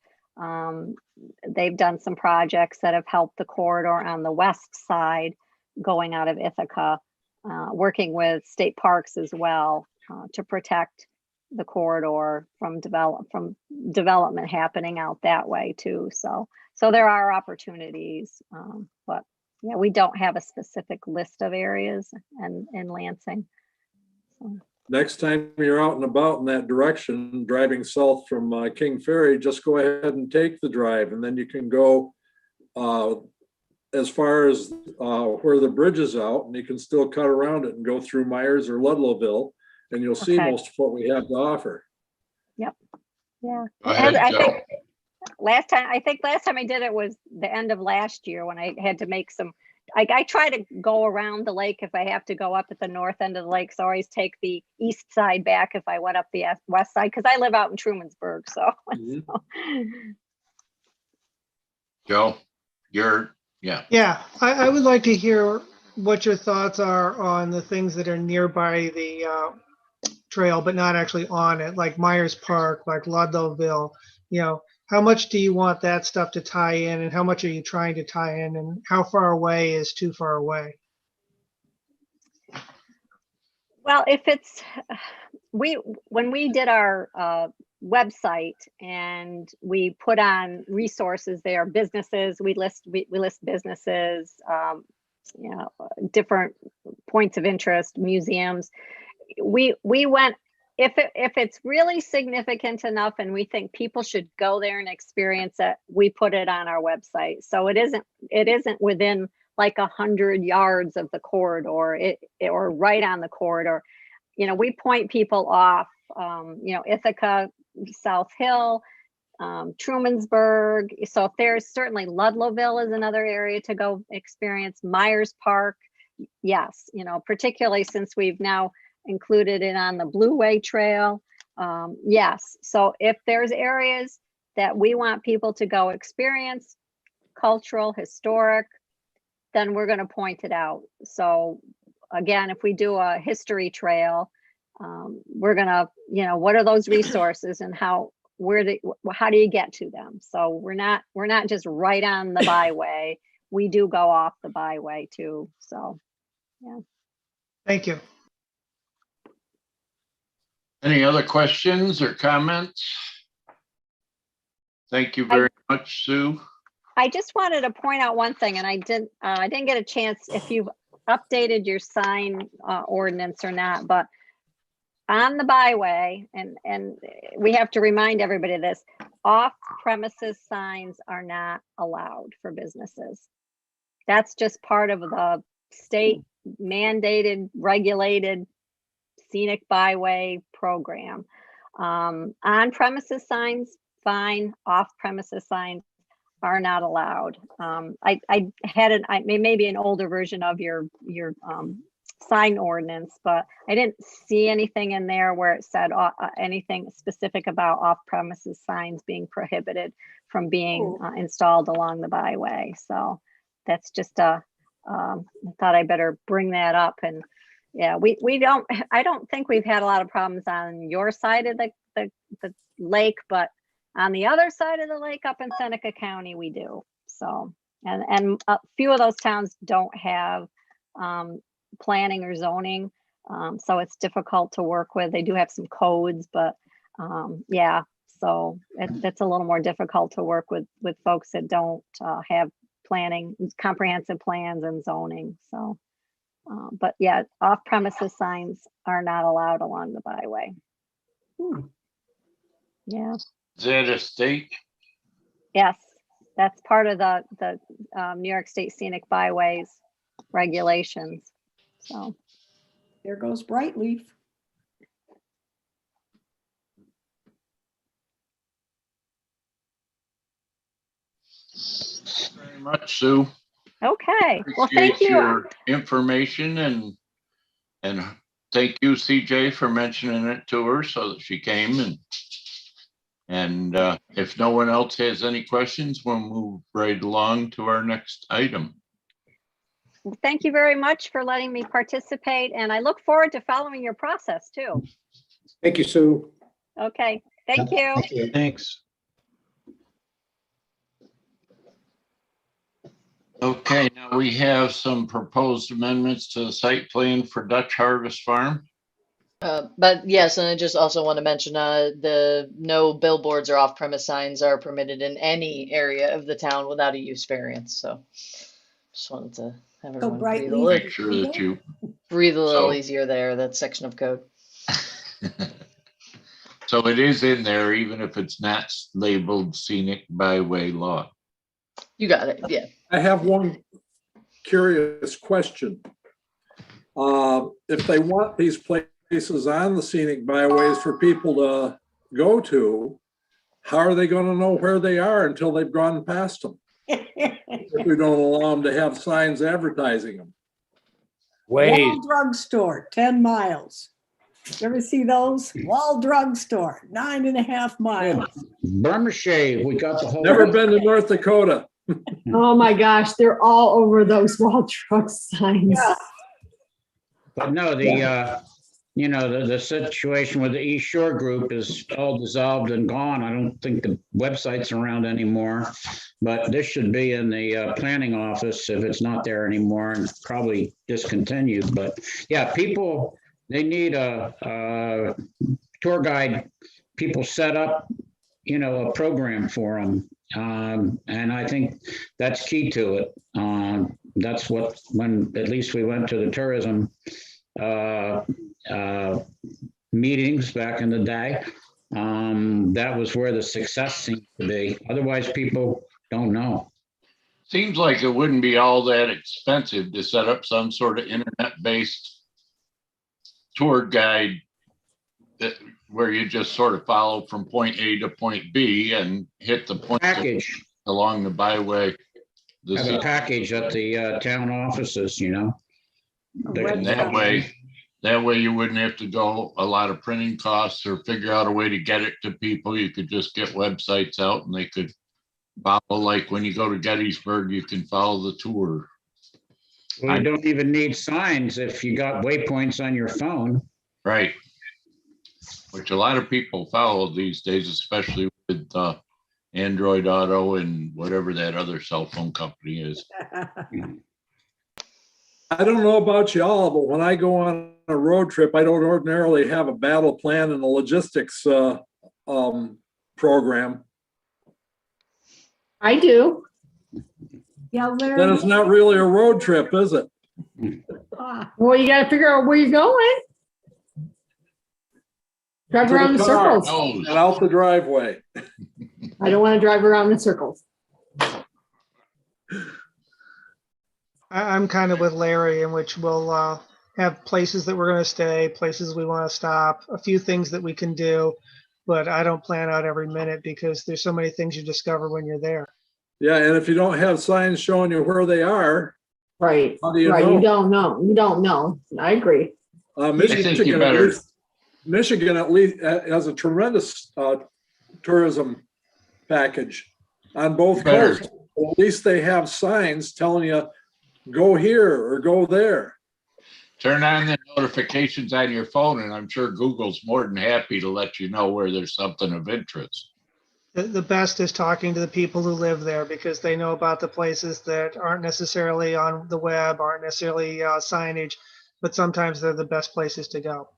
They've done some projects that have helped the corridor on the west side going out of Ithaca, working with state parks as well to protect the corridor from development happening out that way too. So there are opportunities, but yeah, we don't have a specific list of areas in Lansing. So. Next time you're out and about in that direction, driving south from King Ferry, just go ahead and take the drive, and then you can go as far as where the bridge is out, and you can still cut around it and go through Myers or Ludlowville, and you'll see Okay. most of what we have to offer. Yep. Yeah. Go ahead, I Joe. think last time I did it was the end of last year when I had to make some. I try to go around the lake if I have to go up at the north end of the lake. So I always take the east side back if I went up the west side, because I live out in Trumansburg. So, Joe, yeah. Yeah, I would like to hear what your thoughts are on the things that are nearby the trail, but not actually on it, like Myers Park, like Ludlowville. You know, how much do you want that stuff to tie in, and how much are you trying to tie in, and how far away is too far away? well, if it's when we did our website and we put on resources there, businesses, we list businesses, you know, different points of interest, museums. We went, if it's really significant enough and we think people should go there and experience it, we put it on our website. So it isn't within like 100 yards of the corridor, or right on the corridor. You know, we point people off, you know, Ithaca, South Hill, Trumansburg. So if there's certainly Ludlowville is another area to go experience. Myers Park, yes, you know, particularly since we've now included it on the Blue Way Trail. Yes, so if there's areas that we want people to go experience, cultural, historic, then we're going to point it out. So again, if we do a history trail, we're going to, you know, what are those resources and how do you get to them? So we're not just right on the byway. We do go off the byway too. So, yeah. Thank you. Any other questions or comments? Thank you very much, Sue. I just wanted to point out one thing, and I didn't get a chance if you've updated your sign ordinance or not, but on the byway, and we have to remind everybody of this, off-premises signs are not allowed for businesses. That's just part of the state mandated, regulated scenic byway program. On-premises signs, fine. Off-premises signs are not allowed. I had maybe an older version of your sign ordinance, but I didn't see anything in there where it said anything specific about off-premises signs being prohibited from being installed along the byway. So that's just I thought I better bring that up. And yeah, I don't think we've had a lot of problems on your side of the lake, but on the other side of the lake up in Seneca County, we do. So, and a few of those towns don't have planning or zoning. So it's difficult to work with. They do have some codes, but yeah, so that's a little more difficult to work with folks that don't have planning, comprehensive plans and zoning. So, but yeah, off-premises signs are not allowed along the byway. Yeah. Is that a state? Yes, that's part of the New York State Scenic Byways regulations. So, There goes Brightleaf. Very much, Sue. okay. Well, Appreciate thank you. your information and thank you, CJ, for mentioning it to her so that she came and if no one else has any questions, we'll move right along to our next item. Thank you very much for letting me participate, and I look forward to following your process too. Thank you, Sue. Okay, thank you. Thanks. Okay, now we have some proposed amendments to the site plan for Dutch Harvest Farm. But yes, and I just also want to mention the no billboards or off-premise signs are permitted in any area of the town without a use variance. So just wanted to have everyone breathe a Brightleaf little, Make sure that you. breathe a little So- easier there, that section of code. So it is in there, even if it's not labeled scenic byway law. You got it, yeah. I have one curious question. If they want these places on the scenic byways for people to go to, how are they gonna know where they are until they've gone past them? If we don't allow them to have signs advertising them. Ways. Wall Drugstore, 10 miles. You ever see those? Wall Drugstore, 9.5 miles. Burma shave, we got the whole. Never been to North Dakota. Oh my gosh, they're all over those wall truck signs. Yeah. But no, the situation with the East Shore Group is all dissolved and gone. I don't think the website's around anymore. But this should be in the planning office if it's not there anymore, and probably discontinued. But yeah, people, they need a tour guide. People set up, a program for them. And I think that's key to it. That's when at least we went to the tourism meetings back in the day. That was where the success seemed to be. Otherwise, people don't know. Seems like it wouldn't be all that expensive to set up some sort of internet-based tour guide where you just sort of follow from point A to point B and hit the point Package, along the byway. have a package at the town offices, And that way you wouldn't have to go a lot of printing costs or figure out a way to get it to people. You could just get websites out and they could follow, like when you go to Gettysburg, you can follow the tour. Well, you don't even need signs if you got waypoints on your phone. Right. Which a lot of people follow these days, especially with Android Auto and whatever that other cell phone company is. I don't know about y'all, but when I go on a road trip, I don't ordinarily have a battle plan and a logistics program. I do. Yeah, Then Larry. it's not really a road trip, is it? Well, you gotta figure out where you're going. Drive around in circles. Knows. And out the driveway. I don't want to drive around in circles. I'm kind of with Larry, in which we'll have places that we're going to stay, places we want to stop, a few things that we can do, but I don't plan out every minute because there's so many things you discover when you're there. Yeah, and if you don't have signs showing you where they are, Right. how do you Right. know? You don't know. You don't know. I agree. think you better- Michigan at least has a tremendous tourism package on both Better. coasts. Well, at least they have signs telling you, go here or go there. Turn on the notifications on your phone and I'm sure Google's more than happy to let you know where there's something of interest. The best is talking to the people who live there because they know about the places that aren't necessarily on the web, aren't necessarily signage, but sometimes they're the best places to go.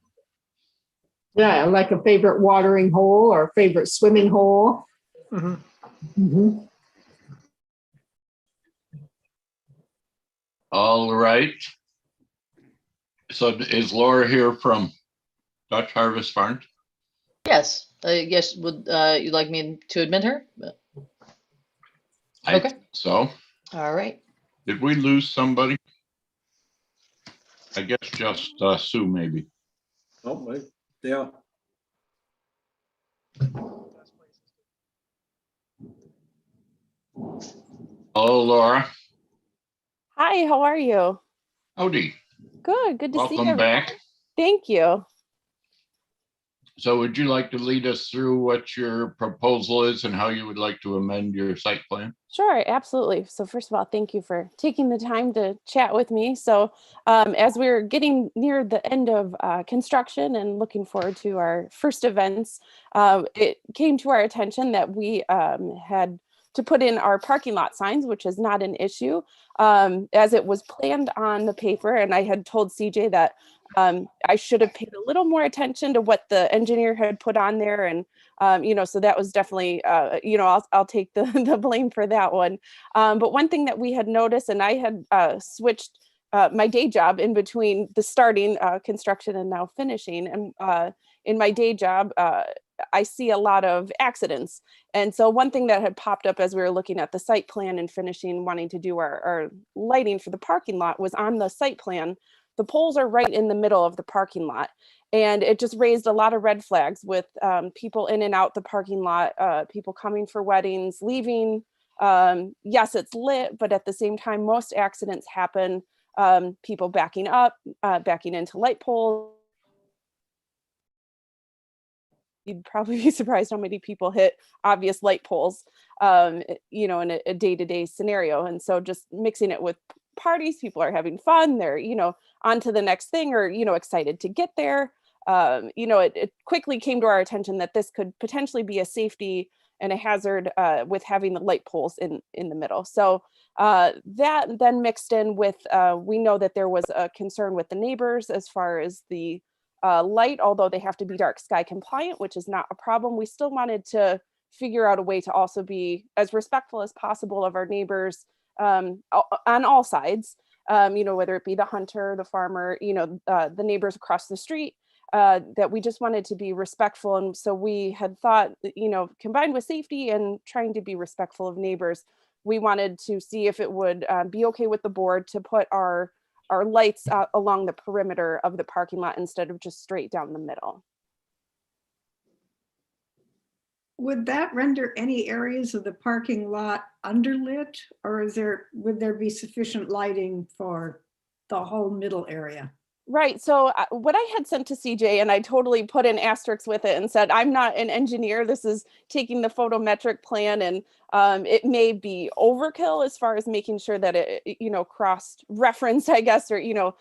Yeah, like a favorite watering hole or favorite swimming hole. Mhm. Mhm. All right. So is Laura here from Dutch Harvest Farms? Yes, yes, would you like me to admit her? I Okay. think so. All right. Did we lose somebody? I guess just Sue, maybe. Oh, wait, yeah. Hello, Laura. Hi, how are you? Howdy. Good, good to see Welcome everyone. back. Thank you. So would you like to lead us through what your proposal is and how you would like to amend your site plan? Sure, absolutely. So first of all, thank you for taking the time to chat with me. So as we're getting near the end of construction and looking forward to our first events, it came to our attention that we had to put in our parking lot signs, which is not an issue, as it was planned on the paper. And I had told CJ that I should have paid a little more attention to what the engineer had put on there. And so that was definitely, I'll take the, the blame for that one. But one thing that we had noticed, and I had switched my day job in between the starting construction and now finishing. And in my day job, I see a lot of accidents. And so one thing that had popped up as we were looking at the site plan and finishing, wanting to do our lighting for the parking lot, was on the site plan. The poles are right in the middle of the parking lot. And it just raised a lot of red flags with people in and out the parking lot, people coming for weddings, leaving. Yes, it's lit, but at the same time, most accidents happen. People backing up, backing into light poles. You'd probably be surprised how many people hit obvious light poles, in a day-to-day scenario. And so just mixing it with parties, people are having fun, they're, on to the next thing, or, excited to get there. It quickly came to our attention that this could potentially be a safety and a hazard with having the light poles in the middle. So that then mixed in with, we know that there was a concern with the neighbors as far as the light, although they have to be dark sky compliant, which is not a problem. We still wanted to figure out a way to also be as respectful as possible of our neighbors on all sides, whether it be the hunter, the farmer, the neighbors across the street, that we just wanted to be respectful. And so we had thought, combined with safety and trying to be respectful of neighbors, we wanted to see if it would be okay with the board to put our lights along the perimeter of the parking lot instead of just straight down the middle. Would that render any areas of the parking lot underlit, or would there be sufficient lighting for the whole middle area? Right. So what I had sent to CJ, and I totally put an asterisk with it and said, I'm not an engineer. This is taking the photometric plan, and it may be overkill as far as making sure that it, crossed reference, I guess, or,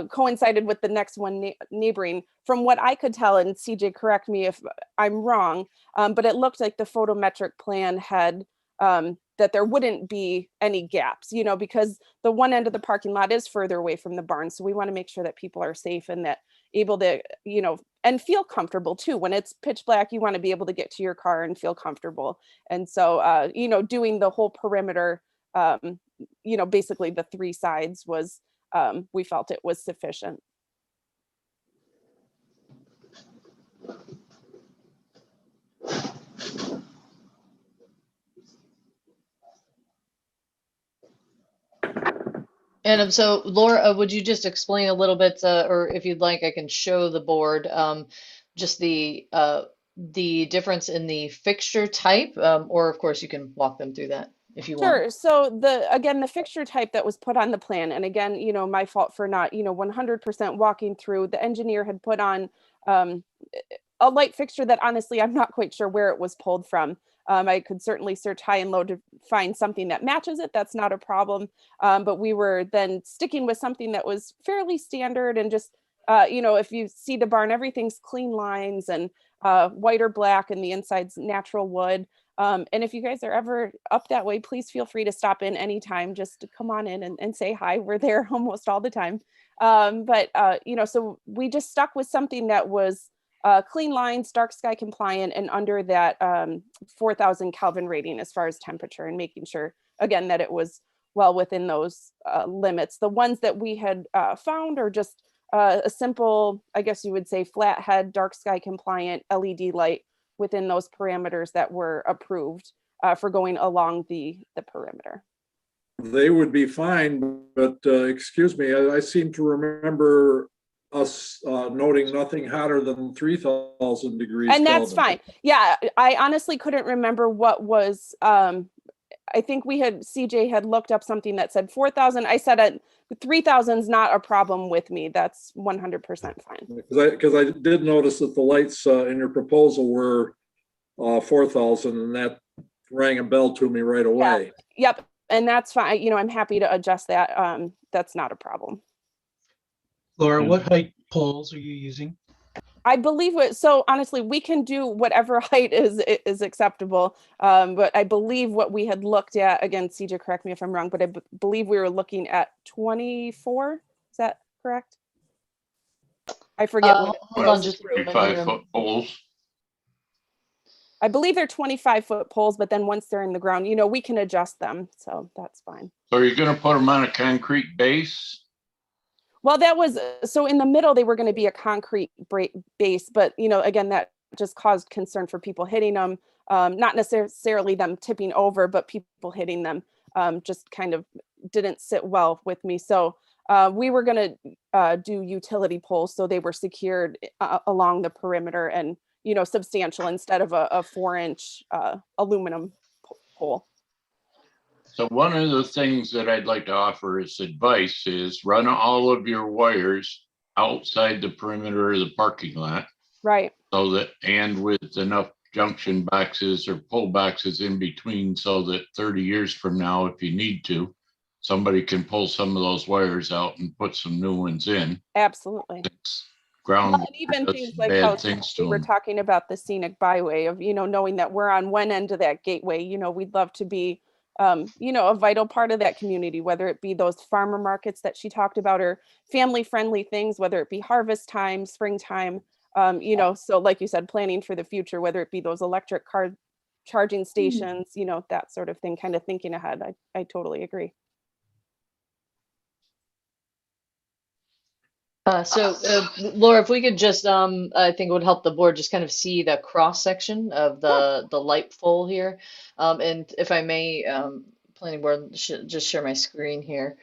coincided with the next one neighboring. From what I could tell, and CJ, correct me if I'm wrong, but it looked like the photometric plan had that there wouldn't be any gaps, because the one end of the parking lot is further away from the barn. So we want to make sure that people are safe and that able to, and feel comfortable too. When it's pitch black, you want to be able to get to your car and feel comfortable. And so, doing the whole perimeter, basically the three sides was, we felt it was sufficient. And so, Laura, would you just explain a little bit, or if you'd like, I can show the board just the difference in the fixture type, or of course you can walk them through that if you want. Sure. So the fixture type that was put on the plan, and again, my fault for not, 100% walking through, the engineer had put on a light fixture that honestly, I'm not quite sure where it was pulled from. I could certainly search high and low to find something that matches it. That's not a problem. But we were then sticking with something that was fairly standard and just, if you see the barn, everything's clean lines and white or black, and the inside's natural wood. And if you guys are ever up that way, please feel free to stop in anytime. Just to come on in and say hi. We're there almost all the time. So we just stuck with something that was clean lines, dark sky compliant, and under that 4,000 Kelvin rating as far as temperature, and making sure, again, that it was well within those limits. The ones that we had found are just a simple, I guess you would say, flathead, dark sky compliant LED light within those parameters that were approved for going along the perimeter. They would be fine, but excuse me, I seem to remember us noting nothing hotter than 3,000 degrees And that's Kelvin. fine. Yeah, I honestly couldn't remember what was, I think CJ had looked up something that said 4,000. I said 3,000 is not a problem with me. That's 100% fine. Because I did notice that the lights in your proposal were 4,000, and that rang a bell to me right away. Yep. And that's fine. You know, I'm happy to adjust that. That's not a problem. Laura, what height poles are you using? I believe so honestly, we can do whatever height is acceptable. But I believe what we had looked at, again, CJ, correct me if I'm wrong, but I believe we were looking at 24. Is that correct? I forget what. Hold on just a moment 25-foot poles. I believe they're 25-foot poles, but then once they're in the ground, you know, we can adjust them. So that's fine. So are you going to put them on a concrete base? Well, that was, so in the middle, they were going to be a concrete base, but, you know, again, that just caused concern for people hitting them, not necessarily them tipping over, but people hitting them just kind of didn't sit well with me. So we were going to do utility poles. So they were secured along the perimeter and, you know, substantial instead of a 4-inch aluminum pole. So one of the things that I'd like to offer as advice is run all of your wires outside the perimeter of the parking lot. Right. So that, and with enough junction boxes or pull boxes in between, so that 30 years from now, if you need to, somebody can pull some of those wires out and put some new ones in. Absolutely. Ground Well, and even things like how we were talking about the scenic byway of, you know, knowing that we're on one end of that gateway, you know, we'd love to be, you know, a vital part of that community, whether it be those farmer markets that she talked about or family friendly things, whether it be harvest time, springtime, you know, so like you said, planning for the future, whether it be those electric car charging stations, you know, that sort of thing, kind of thinking ahead. I totally agree. Laura, if we could just, I think it would help the board just kind of see the cross section of the light pole here. And if I may, planning board, just share my screen here.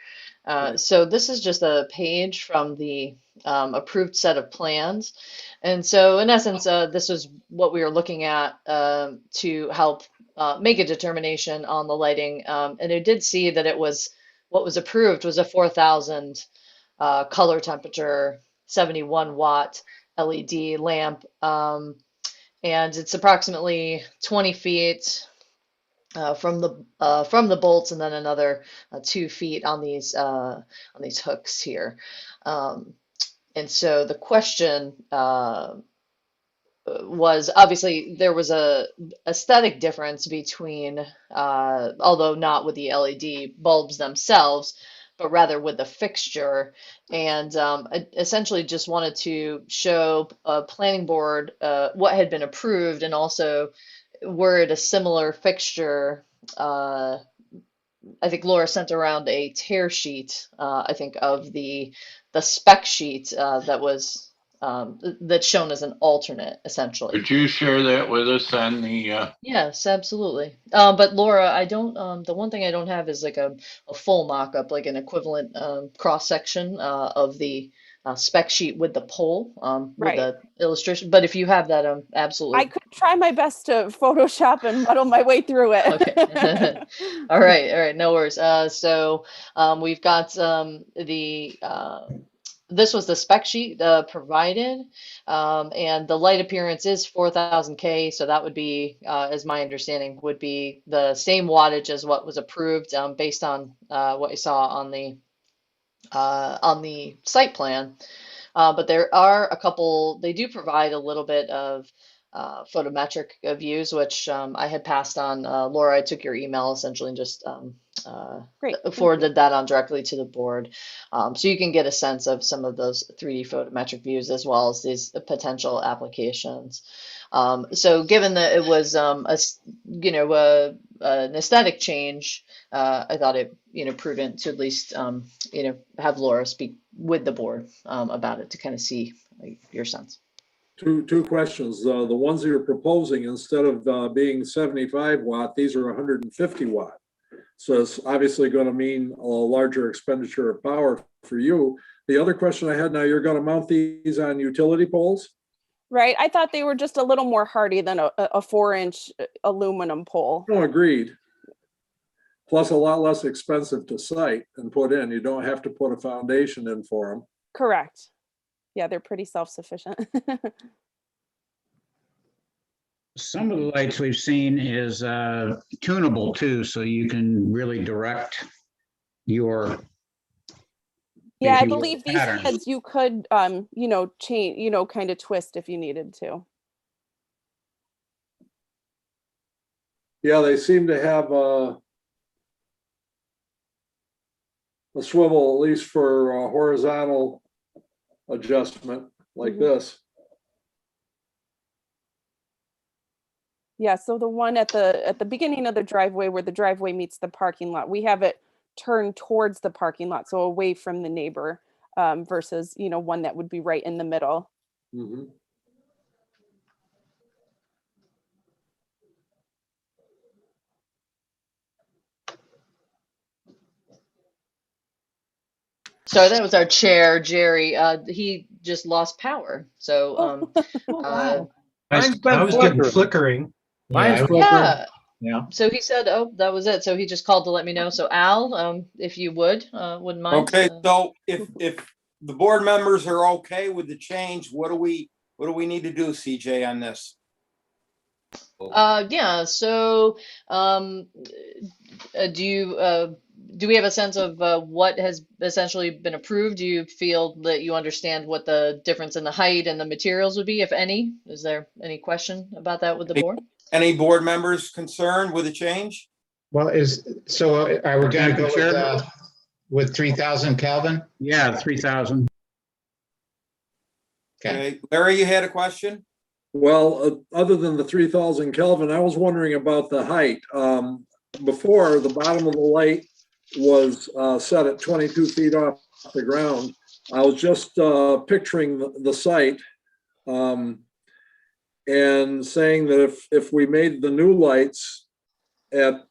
So this is just a page from the approved set of plans. And so in essence, this is what we were looking at to help make a determination on the lighting. And I did see that it was, what was approved was a 4,000 color temperature 71 watt LED lamp, and it's approximately 20 feet from the bolts, and then another 2 feet on these hooks here. And so the question was, obviously there was a aesthetic difference between, although not with the LED bulbs themselves, but rather with the fixture. And I essentially just wanted to show a planning board what had been approved, and also were it a similar fixture. I think Laura sent around a tear sheet, I think, of the spec sheet that was that's shown as an alternate, essentially. Could you share that with us on the? Yes, absolutely. But Laura, I don't. The one thing I don't have is like a full mock-up, like an equivalent cross section of the spec sheet with the pole, with the illustration. But if you have that, absolutely. I could try my best to Photoshop and muddle my way through it. Okay. All right. No worries. So we've got this was the spec sheet provided, and the light appearance is 4,000 K. So that would be, as my understanding, would be the same wattage as what was approved, based on what you saw on the site plan. But there are a couple. They do provide a little bit of photometric views, which I had passed on. Laura, I took your email essentially and just Great. Thank you. forwarded that on directly to the board. So you can get a sense of some of those 3D photometric views as well as these potential applications. So given that it was an aesthetic change, I thought it prudent to at least have Laura speak with the board about it to kind of see your sense. Two questions. The ones that you're proposing, instead of being 75 watt, these are 150 watt. So it's obviously going to mean a larger expenditure of power for you. The other question I had, now you're going to mount these on utility poles? Right. I thought they were just a little more hardy than a 4-inch aluminum pole. No, agreed. Plus a lot less expensive to site and put in. You don't have to put a foundation in for them. Correct. Yeah, they're pretty self-sufficient. Some of the lights we've seen is tunable too, so you can really direct your. Yeah, if I you will, believe these patterns. heads you could, change, kind of twist if you needed to. Yeah, they seem to have a swivel, at least for a horizontal adjustment like this. Yeah, so the one at the beginning of the driveway where the driveway meets the parking lot, we have it turned towards the parking lot, so away from the neighbor, versus, one that would be right in the middle. Mm-hmm. So that was our chair, Jerry. He just lost power. So Mine's been I was getting flickering. flickering. Mine's Yeah, flickering. yeah. Yeah. So he said, "Oh, that was it." So he just called to let me know. So Al, if you wouldn't mind. Okay, so if the board members are okay with the change, what do we need to do, CJ, on this? Yeah. So, do we have a sense of what has essentially been approved? Do you feel that you understand what the difference in the height and the materials would be, if any? Is there any question about that with the board? Any board members concerned with the change? Well, are we going to go with 3,000 Kelvin? Yeah, 3,000. Okay, Larry, you had a question? Well, other than the 3,000 Kelvin, I was wondering about the height. Before, the bottom of the light was set at 22 feet off the ground. I was just picturing the site and saying that if we made the new lights at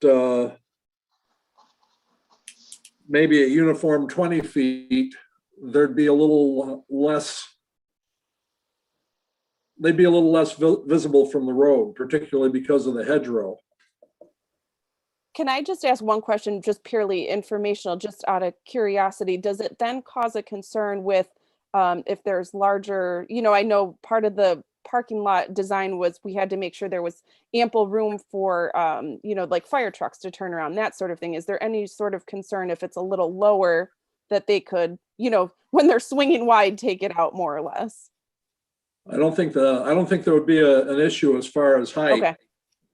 maybe a uniform 20 feet, there'd be a little less. They'd be a little less visible from the road, particularly because of the hedgerow. Can I just ask one question, just purely informational, just out of curiosity? Does it then cause a concern with if there's larger, I know part of the parking lot design was we had to make sure there was ample room for, like fire trucks to turn around, that sort of thing. Is there any sort of concern if it's a little lower that they could, when they're swinging wide, take it out more or less? I don't think there would be an issue as far as height.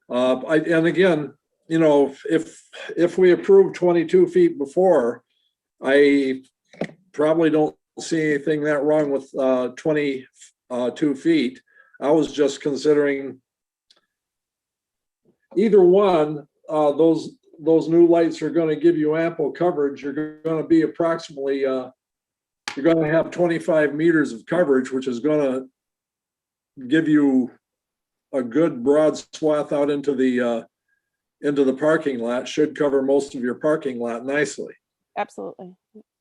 Okay. And again, if we approved 22 feet before, I probably don't see anything that wrong with 22 feet. I was just considering either one. Those new lights are going to give you ample coverage. You're going to be approximately you're going to have 25 meters of coverage, which is going to give you a good broad swath out into the parking lot. Should cover most of your parking lot nicely. Absolutely.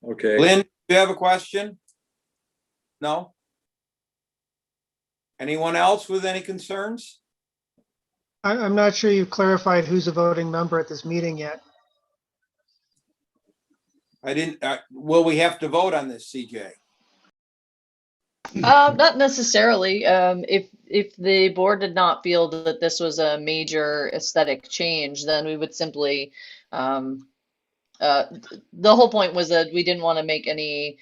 Okay. Lynn, do you have a question? No? Anyone else with any concerns? I'm not sure you've clarified who's a voting member at this meeting yet. I didn't, will we have to vote on this, CJ? Not necessarily. If the board did not feel that this was a major aesthetic change, then we would simply, the whole point was that we didn't want to make any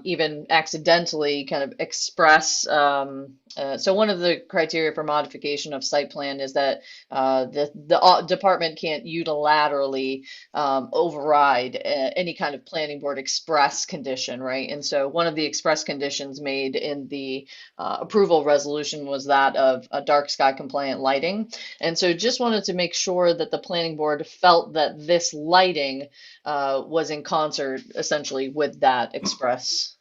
even accidentally kind of express. So one of the criteria for modification of site plan is that the department can't unilaterally override any kind of planning board express condition, right? And so one of the express conditions made in the approval resolution was that of a dark sky compliant lighting. And so just wanted to make sure that the planning board felt that this lighting was in concert essentially with that express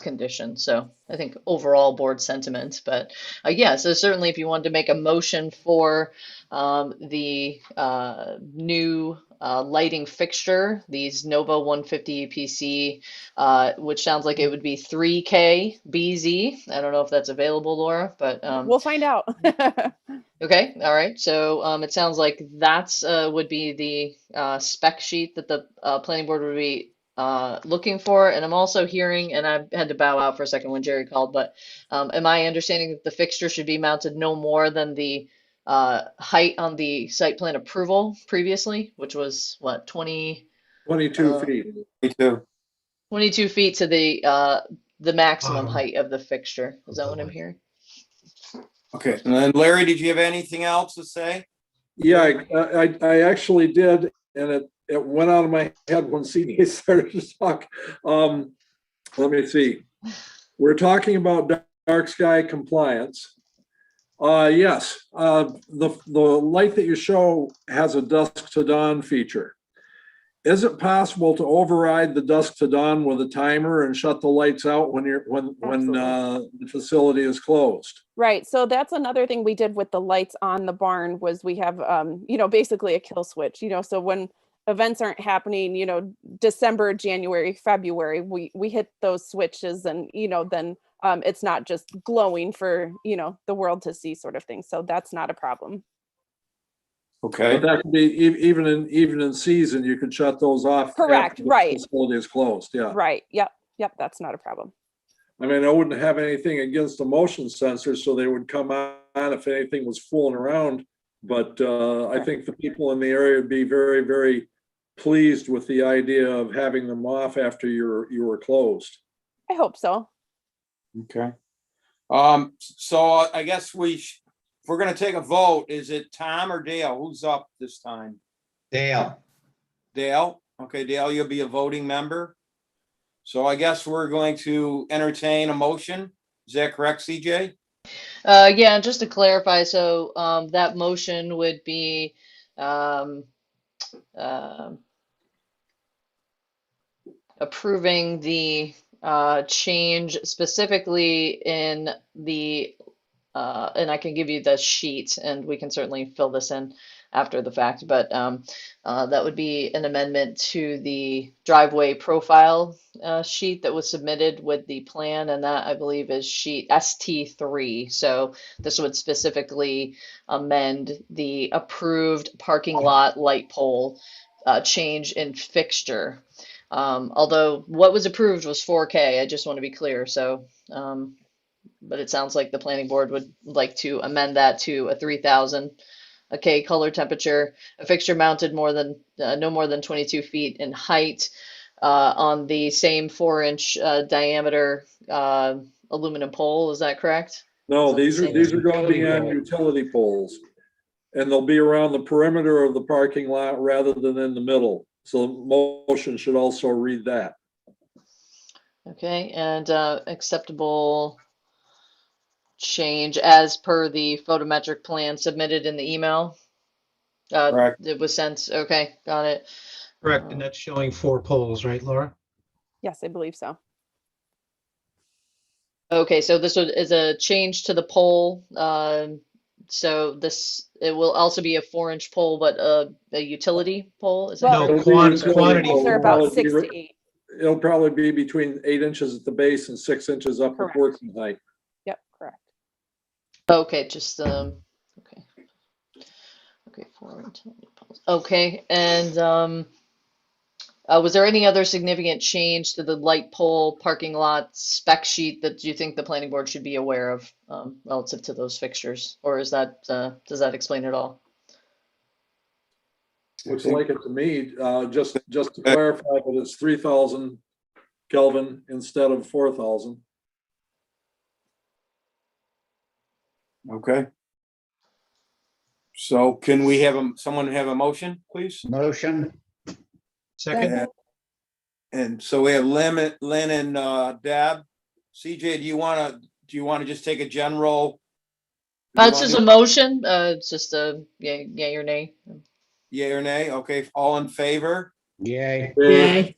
condition. So I think overall board sentiment, but yeah, so certainly if you wanted to make a motion for the new lighting fixture, these Nova 150 EPC, which sounds like it would be 3K BZ. I don't know if that's available, Laura, but We'll find out. okay, all right. So it sounds like that's would be the spec sheet that the planning board would be looking for. And I'm also hearing, and I had to bow out for a second when Jerry called, but am I understanding that the fixture should be mounted no more than the height on the site plan approval previously, which was what, 22 feet. 22 feet to the maximum height of the fixture. Is that what I'm hearing? Okay, and then Larry, did you have anything else to say? Yeah, I actually did, and it went out of my head when CJ started to talk. Let me see. We're talking about dark sky compliance. Yes, the light that you show has a dusk to dawn feature. Is it possible to override the dusk to dawn with a timer and shut the lights out when the facility is closed? Right. So that's another thing we did with the lights on the barn was we have, basically a kill switch, so when events aren't happening, December, January, February, we hit those switches and, then it's not just glowing for, the world to see sort of thing. So that's not a problem. Okay. But that could be even in season, you could shut those off. Correct. After the Right. facility is closed. Yeah. Right. Yep. That's not a problem. I mean, I wouldn't have anything against the motion sensors, so they would come on if anything was fooling around. But I think the people in the area would be very, very pleased with the idea of having them off after you were closed. I hope so. Okay. So I guess if we're going to take a vote, is it Tom or Dale? Who's up this time? Dale. Dale? Okay, Dale, you'll be a voting member. So I guess we're going to entertain a motion. Is that correct, CJ? Yeah, just to clarify, so that motion would be approving the change specifically in the, and I can give you the sheet and we can certainly fill this in after the fact, but that would be an amendment to the driveway profile sheet that was submitted with the plan, and that I believe is sheet ST3. So this would specifically amend the approved parking lot light pole change in fixture. Although what was approved was 4K, I just want to be clear. So, but it sounds like the planning board would like to amend that to a 3000 K color temperature, a fixture mounted no more than 22 feet in height on the same 4-inch diameter aluminum pole. Is that correct? No, these are going to be on utility poles, and they'll be around the perimeter of the parking lot rather than in the middle. So the motion should also read that. Okay, and acceptable change as per the photometric plan submitted in the email. Correct. It was sent. Okay, got it. Correct, and that's showing 4 poles, right, Laura? Yes, I believe so. Okay, so this is a change to the pole. So it will also be a 4-inch pole, but a utility pole. Is that Well, correct? quantity. These are about 6 to 8. It'll probably be between 8 inches at the base and 6 inches up Correct. at working height. Yep, correct. Okay, just okay. Okay, 4 utility poles. Okay, and was there any other significant change to the light pole parking lot spec sheet that you think the planning board should be aware of relative to those fixtures? Or is that does that explain it all? Looks like it to me, just to clarify that it's 3000 Kelvin instead of 4,000. Okay. So can we have someone have a motion, please? Motion. Second, And so we have Lynn and Deb. CJ, do you want to just take a general? It's just a motion. It's just a yay or nay. Yay or nay? Okay, all in favor? Yay. Yay.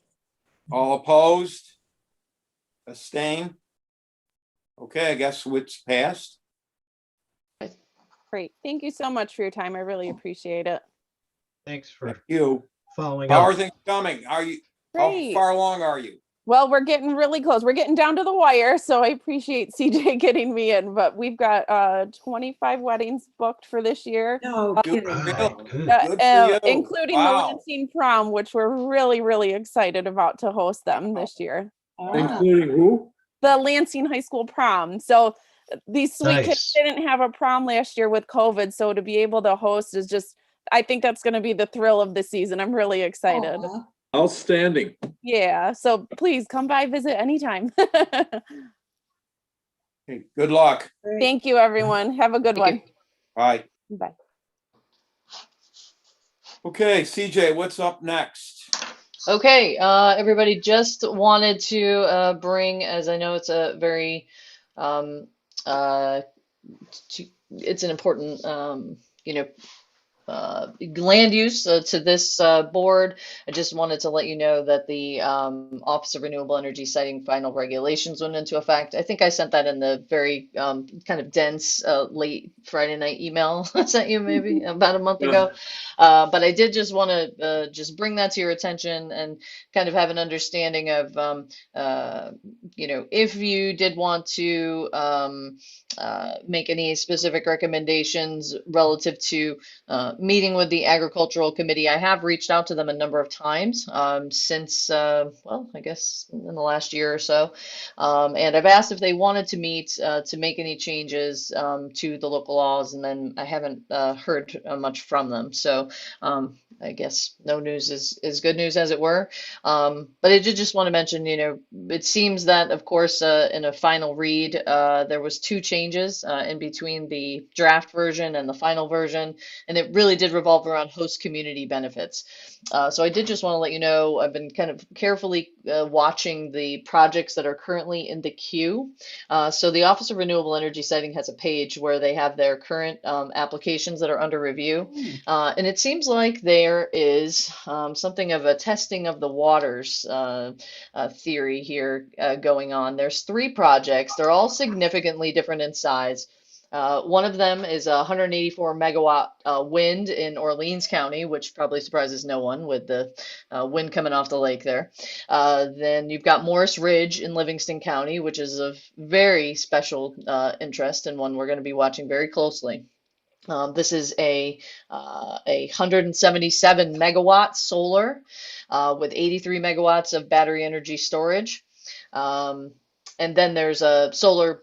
All opposed? Abstain? Okay, I guess it's passed. Great. Thank you so much for your time. I really appreciate it. thanks for Thank you. following How are up. things coming? How Great. far along are you? Well, we're getting really close. We're getting down to the wire. So I appreciate CJ getting me in, but we've got 25 weddings booked for this year. No Good, kidding. good. Good. Good for you. Including the Wow. Lansing prom, which we're really, really excited about to host them this year. Ah, Including who? The Lansing High School prom. So these sweet kids Nice. didn't have a prom last year with COVID. So to be able to host is just, I think that's going to be the thrill of the season. I'm really excited. aw. Outstanding. Yeah. So please come by, visit anytime. Okay, good luck. Great. Thank you, everyone. Have a good Thank one. Bye. Bye. Okay, CJ, what's up next? Okay, everybody, just wanted to bring, as I know it's a very, it's an important, land use to this board. I just wanted to let you know that the Office of Renewable Energy Siting final regulations went into effect. I think I sent that in the very kind of dense late Friday night email I sent you maybe about a month ago. But I did just want to just bring that to your attention and kind of have an understanding of, if you did want to make any specific recommendations relative to meeting with the agricultural committee. I have reached out to them a number of times since, I guess in the last year or so. And I've asked if they wanted to meet to make any changes to the local laws, and then I haven't heard much from them. So I guess no news is good news, as it were. But I did just want to mention, it seems that, of course, in a final read, there was 2 changes in between the draft version and the final version, and it really did revolve around host community benefits. So I did just want to let you know, I've been kind of carefully watching the projects that are currently in the queue. So the Office of Renewable Energy Siting has a page where they have their current applications that are under review. And it seems like there is something of a testing of the waters theory here going on. There's 3 projects. They're all significantly different in size. One of them is a 184 megawatt wind in Orleans County, which probably surprises no one with the wind coming off the lake there. Then you've got Morris Ridge in Livingston County, which is of very special interest and one we're going to be watching very closely. This is a 177 megawatt solar with 83 megawatts of battery energy storage. And then there's a solar,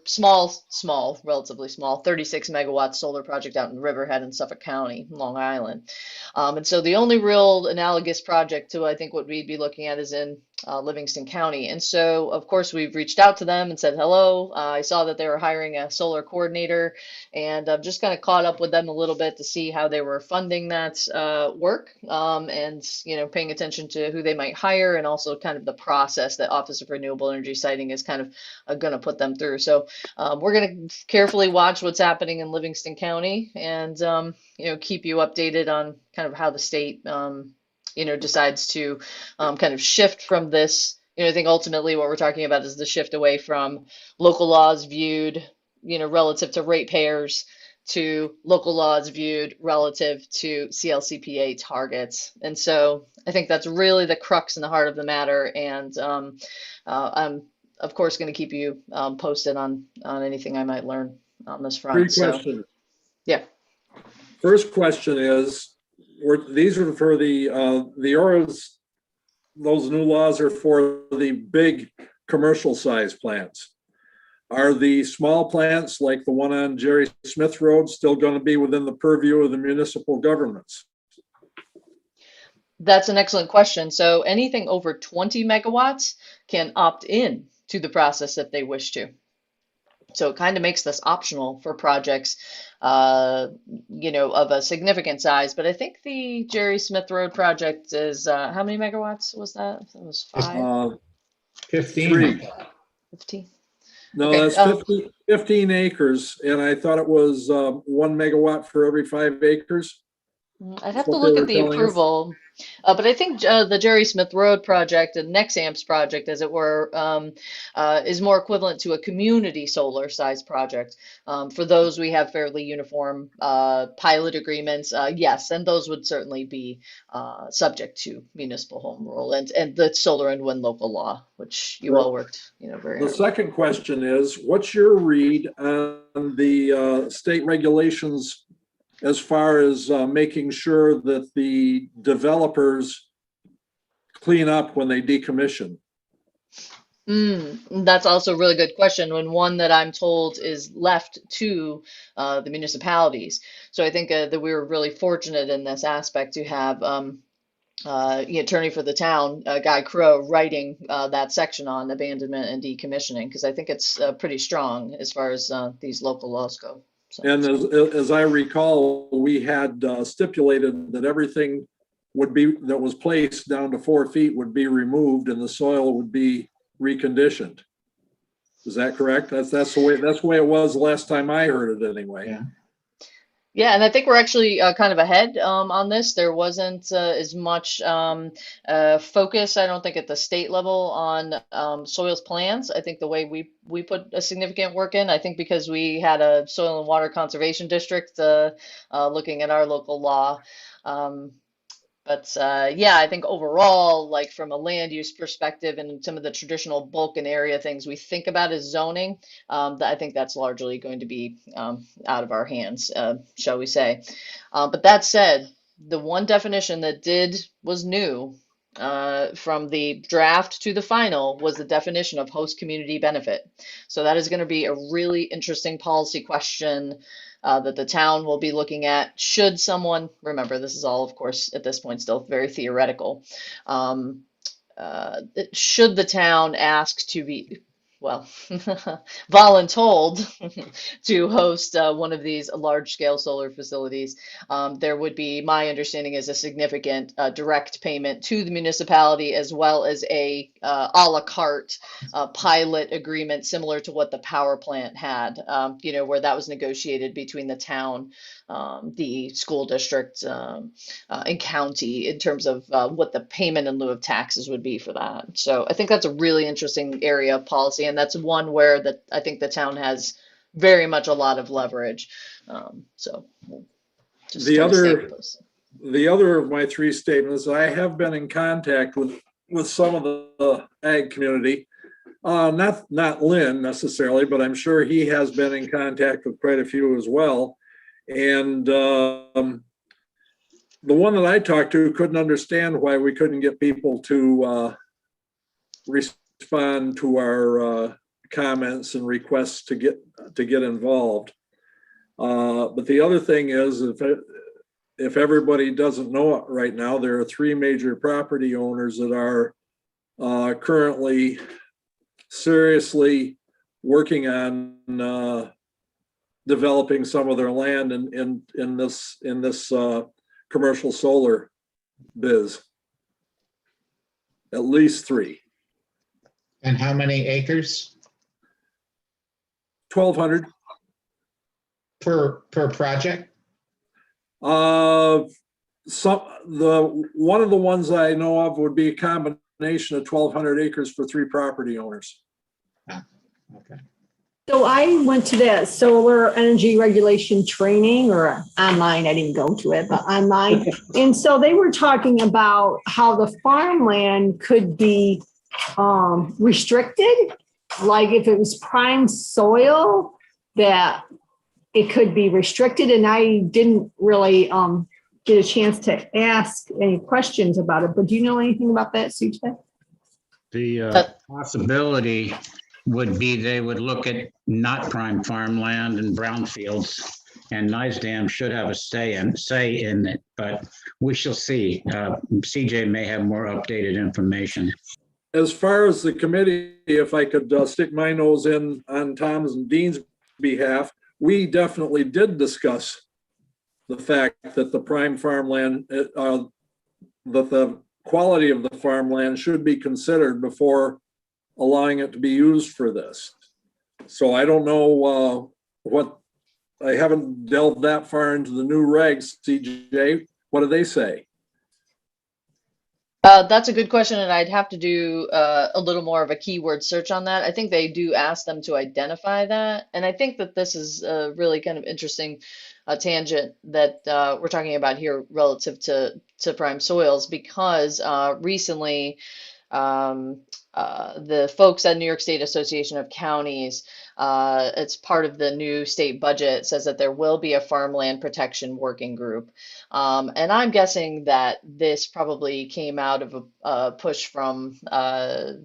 relatively small, 36 megawatt solar project out in Riverhead in Suffolk County, Long Island. And so the only real analogous project to, I think, what we'd be looking at is in Livingston County. And so, of course, we've reached out to them and said hello. I saw that they were hiring a solar coordinator, and I've just kind of caught up with them a little bit to see how they were funding that work, and paying attention to who they might hire, and also kind of the process that Office of Renewable Energy Siting is kind of going to put them through. So we're going to carefully watch what's happening in Livingston County, and keep you updated on kind of how the state decides to kind of shift from this. I think ultimately what we're talking about is the shift away from local laws viewed, relative to ratepayers, to local laws viewed relative to CLCPA targets. And so I think that's really the crux and the heart of the matter. And I'm, of course, going to keep you posted on anything I might learn on this front. 3 questions. Yeah. First question is, these are for the ORAs, those new laws are for the big commercial size plants. Are the small plants like the one on Jerry Smith Road still going to be within the purview of the municipal governments? That's an excellent question. So anything over 20 megawatts can opt in to the process if they wish to. So it kind of makes this optional for projects, of a significant size. But I think the Jerry Smith Road project is, how many megawatts was that? It was 5, 15. 3. 15. No, Okay. that's 15 acres, and I thought it was 1 megawatt for every 5 acres. I'd That's have to what they look were at the telling us. approval, but I think the Jerry Smith Road project and Nexamp's project, as it were, is more equivalent to a community solar size project. For those, we have fairly uniform pilot agreements. Yes, and those would certainly be subject to municipal home rule and the solar and wind local law, which you all worked, very The hard. second question is, what's your read on the state regulations as far as making sure that the developers clean up when they decommission? That's also a really good question, and one that I'm told is left to the municipalities. So I think that we were really fortunate in this aspect to have the attorney for the town, Guy Crow, writing that section on abandonment and decommissioning, because I think it's pretty strong as far as these local laws go. So. And as I recall, we had stipulated that everything that was placed down to 4 feet would be removed and the soil would be reconditioned. Is that correct? That's the way it was the last time I heard it anyway. Yeah. Yeah, and I think we're actually kind of ahead on this. There wasn't as much focus, I don't think, at the state level on soils plans. I think the way we put a significant work in, I think because we had a soil and water conservation district looking at our local law. But yeah, I think overall, like from a land use perspective and some of the traditional bulk and area things we think about as zoning, I think that's largely going to be out of our hands, shall we say. But that said, the one definition that was new from the draft to the final was the definition of host community benefit. So that is going to be a really interesting policy question that the town will be looking at. Should someone, remember, this is all, of course, at this point, still very theoretical. Should the town ask to be, well, voluntold to host one of these large-scale solar facilities, there would be, my understanding is, a significant direct payment to the municipality, as well as a la carte pilot agreement similar to what the power plant had, where that was negotiated between the town, the school district, and county in terms of what the payment in lieu of taxes would be for that. So I think that's a really interesting area of policy, and that's one where I think the town has very much a lot of leverage. So we'll just The kind of stay other, with those. the other of my 3 statements, I have been in contact with some of the ag community. Not Lynn necessarily, but I'm sure he has been in contact with quite a few as well. And the one that I talked to couldn't understand why we couldn't get people to respond to our comments and requests to get involved. But the other thing is, if everybody doesn't know it right now, there are 3 major property owners that are currently seriously working on developing some of their land in this commercial solar biz. At least 3. And how many acres 1,200. per project? One of the ones I know of would be a combination of 1,200 acres for 3 property owners. Okay. So I went to that solar energy regulation training or online. I didn't go to it, but online. And so they were talking about how the farmland could be restricted. Like if it was prime soil, that it could be restricted. And I didn't really get a chance to ask any questions about it. But do you know anything about that, Suchet? The possibility would be they would look at not prime farmland and brownfields and NISDAM should have a say in it, but we shall see. CJ may have more updated information. As far as the committee, if I could stick my nose in on Tom's and Dean's behalf, we definitely did discuss the fact that the prime farmland, that the quality of the farmland should be considered before allowing it to be used for this. So I don't know I haven't delved that far into the new regs. CJ, what do they say? That's a good question, and I'd have to do a little more of a keyword search on that. I think they do ask them to identify that, and I think that this is a really kind of interesting tangent that we're talking about here relative to prime soils, because recently the folks at New York State Association of Counties, it's part of the new state budget, says that there will be a farmland protection working group. And I'm guessing that this probably came out of a push from the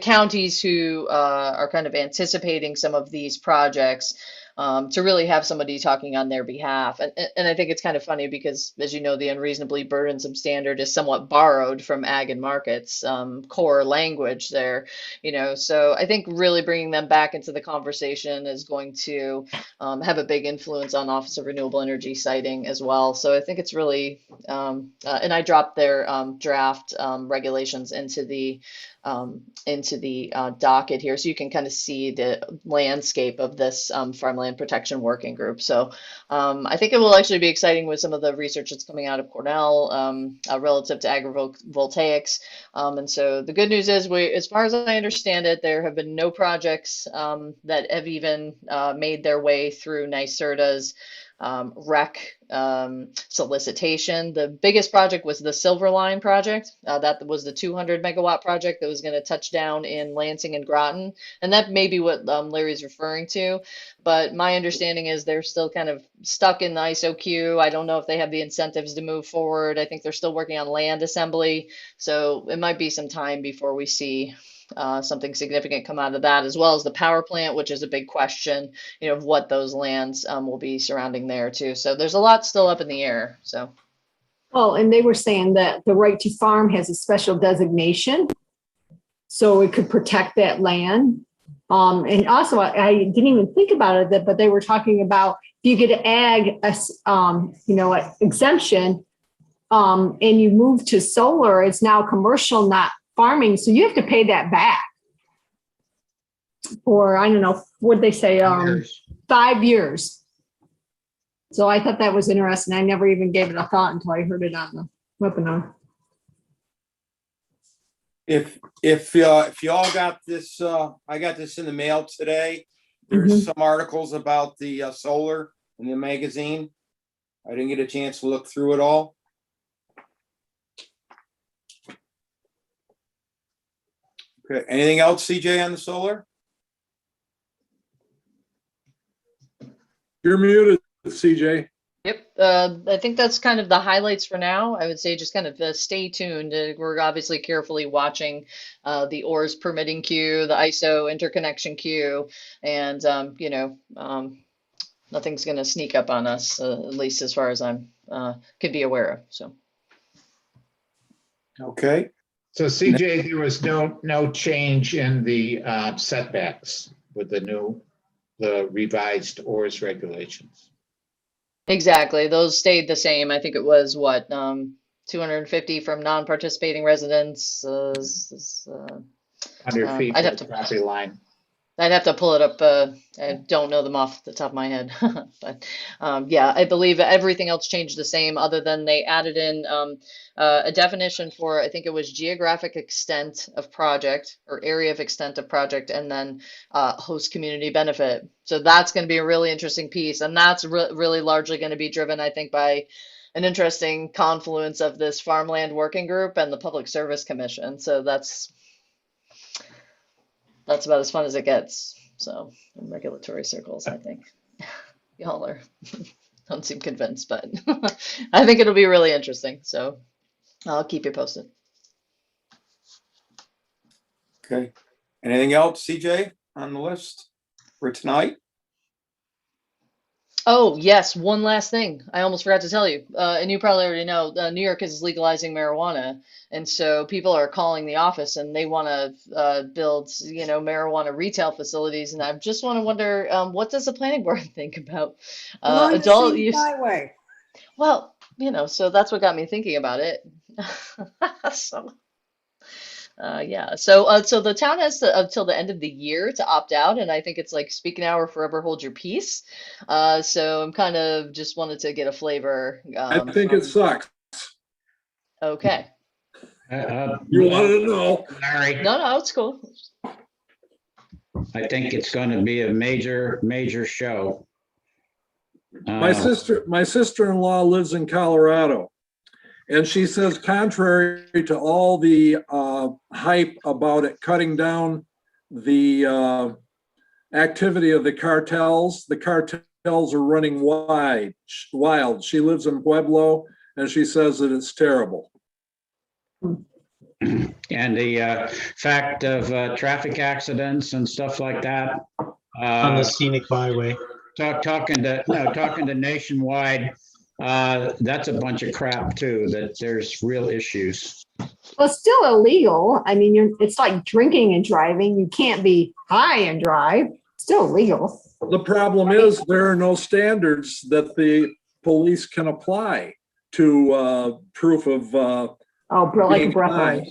counties who are kind of anticipating some of these projects, to really have somebody talking on their behalf. And I think it's kind of funny because, as you know, the unreasonably burdensome standard is somewhat borrowed from ag and markets core language there, so I think really bringing them back into the conversation is going to have a big influence on Office of Renewable Energy siting as well. So I think it's really, and I dropped their draft regulations into the docket here, so you can kind of see the landscape of this farmland protection working group. So I think it will actually be exciting with some of the research that's coming out of Cornell relative to agrivoltaics. And so the good news is, as far as I understand it, there have been no projects that have even made their way through NYSERDA's rec solicitation. The biggest project was the Silver Line project. That was the 200 megawatt project that was going to touch down in Lansing and Groton. And that may be what Larry's referring to. But my understanding is they're still kind of stuck in the ISO queue. I don't know if they have the incentives to move forward. I think they're still working on land assembly. So it might be some time before we see something significant come out of that, as well as the power plant, which is a big question, of what those lands will be surrounding there too. So there's a lot still up in the air. So. Well, and they were saying that the right to farm has a special designation, so it could protect that land. And also, I didn't even think about it, but they were talking about if you get an ag, exemption, and you move to solar, it's now commercial, not farming. So you have to pay that back for, I don't know, what'd they say? 5 years. So I thought that was interesting. I never even gave it a thought until I heard it on the webinar. If you all got this, I got this in the mail today. There's some articles about the solar in the magazine. I didn't get a chance to look through it all. Okay. Anything else, CJ, on the solar? You're muted, CJ. Yep. I think that's kind of the highlights for now. I would say just kind of stay tuned. We're obviously carefully watching the ORS permitting queue, the ISO interconnection queue, and nothing's going to sneak up on us, at least as far as I'm could be aware of. So. Okay. So CJ, there was no change in the setbacks with the revised ORS regulations. Exactly. Those stayed the same. I think it was 250 from non-participating residents. 100 feet I'd from have the to property line. I'd have to pull it up. I don't know them off the top of my head, but yeah, I believe everything else changed the same, other than they added in a definition for, I think it was geographic extent of project or area of extent of project, and then host community benefit. So that's going to be a really interesting piece, and that's really largely going to be driven, I think, by an interesting confluence of this farmland working group and the Public Service Commission. So that's about as fun as it gets. So in regulatory circles, I think y'all don't seem convinced, but I think it'll be really interesting. So I'll keep you posted. Okay. Anything else, CJ, on the list for tonight? Oh, yes, one last thing. I almost forgot to tell you. And you probably already know, New York is legalizing marijuana. And so people are calling the office and they want to build, marijuana retail facilities. And I just want to wonder, what does the planning board think about Along the adult scenic use? byway. Well, so that's what got me thinking about it. So yeah. So the town has until the end of the year to opt out, and I think it's like speak now or forever hold your peace. So I'm kind of just wanted to get a flavor I think it from. sucks. Okay. You wanted to know. Larry, No, no, it's cool. I think it's going to be a major, major show. My sister-in-law lives in Colorado, and she says contrary to all the hype about it cutting down the activity of the cartels are running wild. She lives in Pueblo, and she says that it's terrible. And the fact of traffic accidents and stuff like that. On the scenic byway. Talking to Nationwide, that's a bunch of crap too, that there's real issues. Well, it's still illegal. I mean, it's like drinking and driving. You can't be high and drive. Still illegal. The problem is there are no standards that the police can apply to proof of Like a being high. breathalyzer.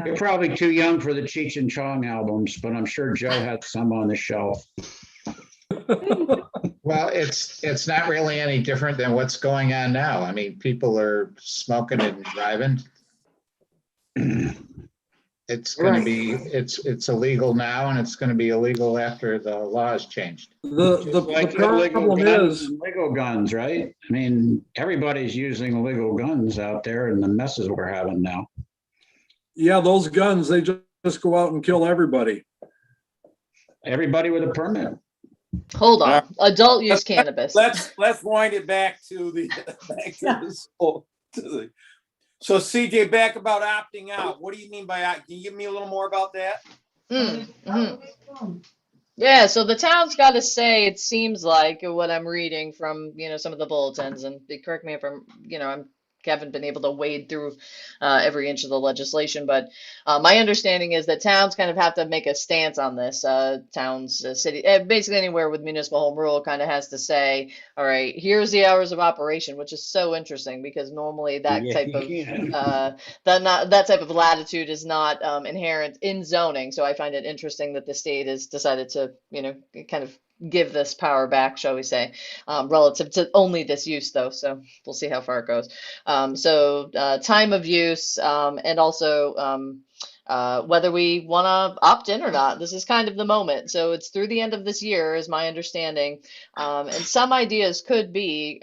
You're probably too young for the Cheech and Chong albums, but I'm sure Joe has some on the shelf. Well, it's not really any different than what's going on now. I mean, people are smoking and driving. It's going to be, it's illegal now, and it's going to be illegal after the law is changed. The problem is legal guns, right? I mean, everybody's using illegal guns out there, and the messes we're having now. yeah, those guns, they just go out and kill everybody. Everybody with a permit. Hold on. Adult use cannabis. Let's wind it back to the So CJ, back about opting out. What do you mean by can you give me a little more about that? Yeah, so the town's got to say, it seems like what I'm reading from, some of the bulletins, and correct me if I'm haven't been able to wade through every inch of the legislation, but my understanding is that towns kind of have to make a stance on this. Towns, city, basically anywhere with municipal home rule kind of has to say, all right, here's the hours of operation, which is so interesting because normally that type of that type of latitude is not inherent in zoning. So I find it interesting that the state has decided to, kind of give this power back, shall we say, relative to only this use, though. So we'll see how far it goes. So time of use and also whether we want to opt in or not. This is kind of the moment. So it's through the end of this year, is my understanding. And some ideas could be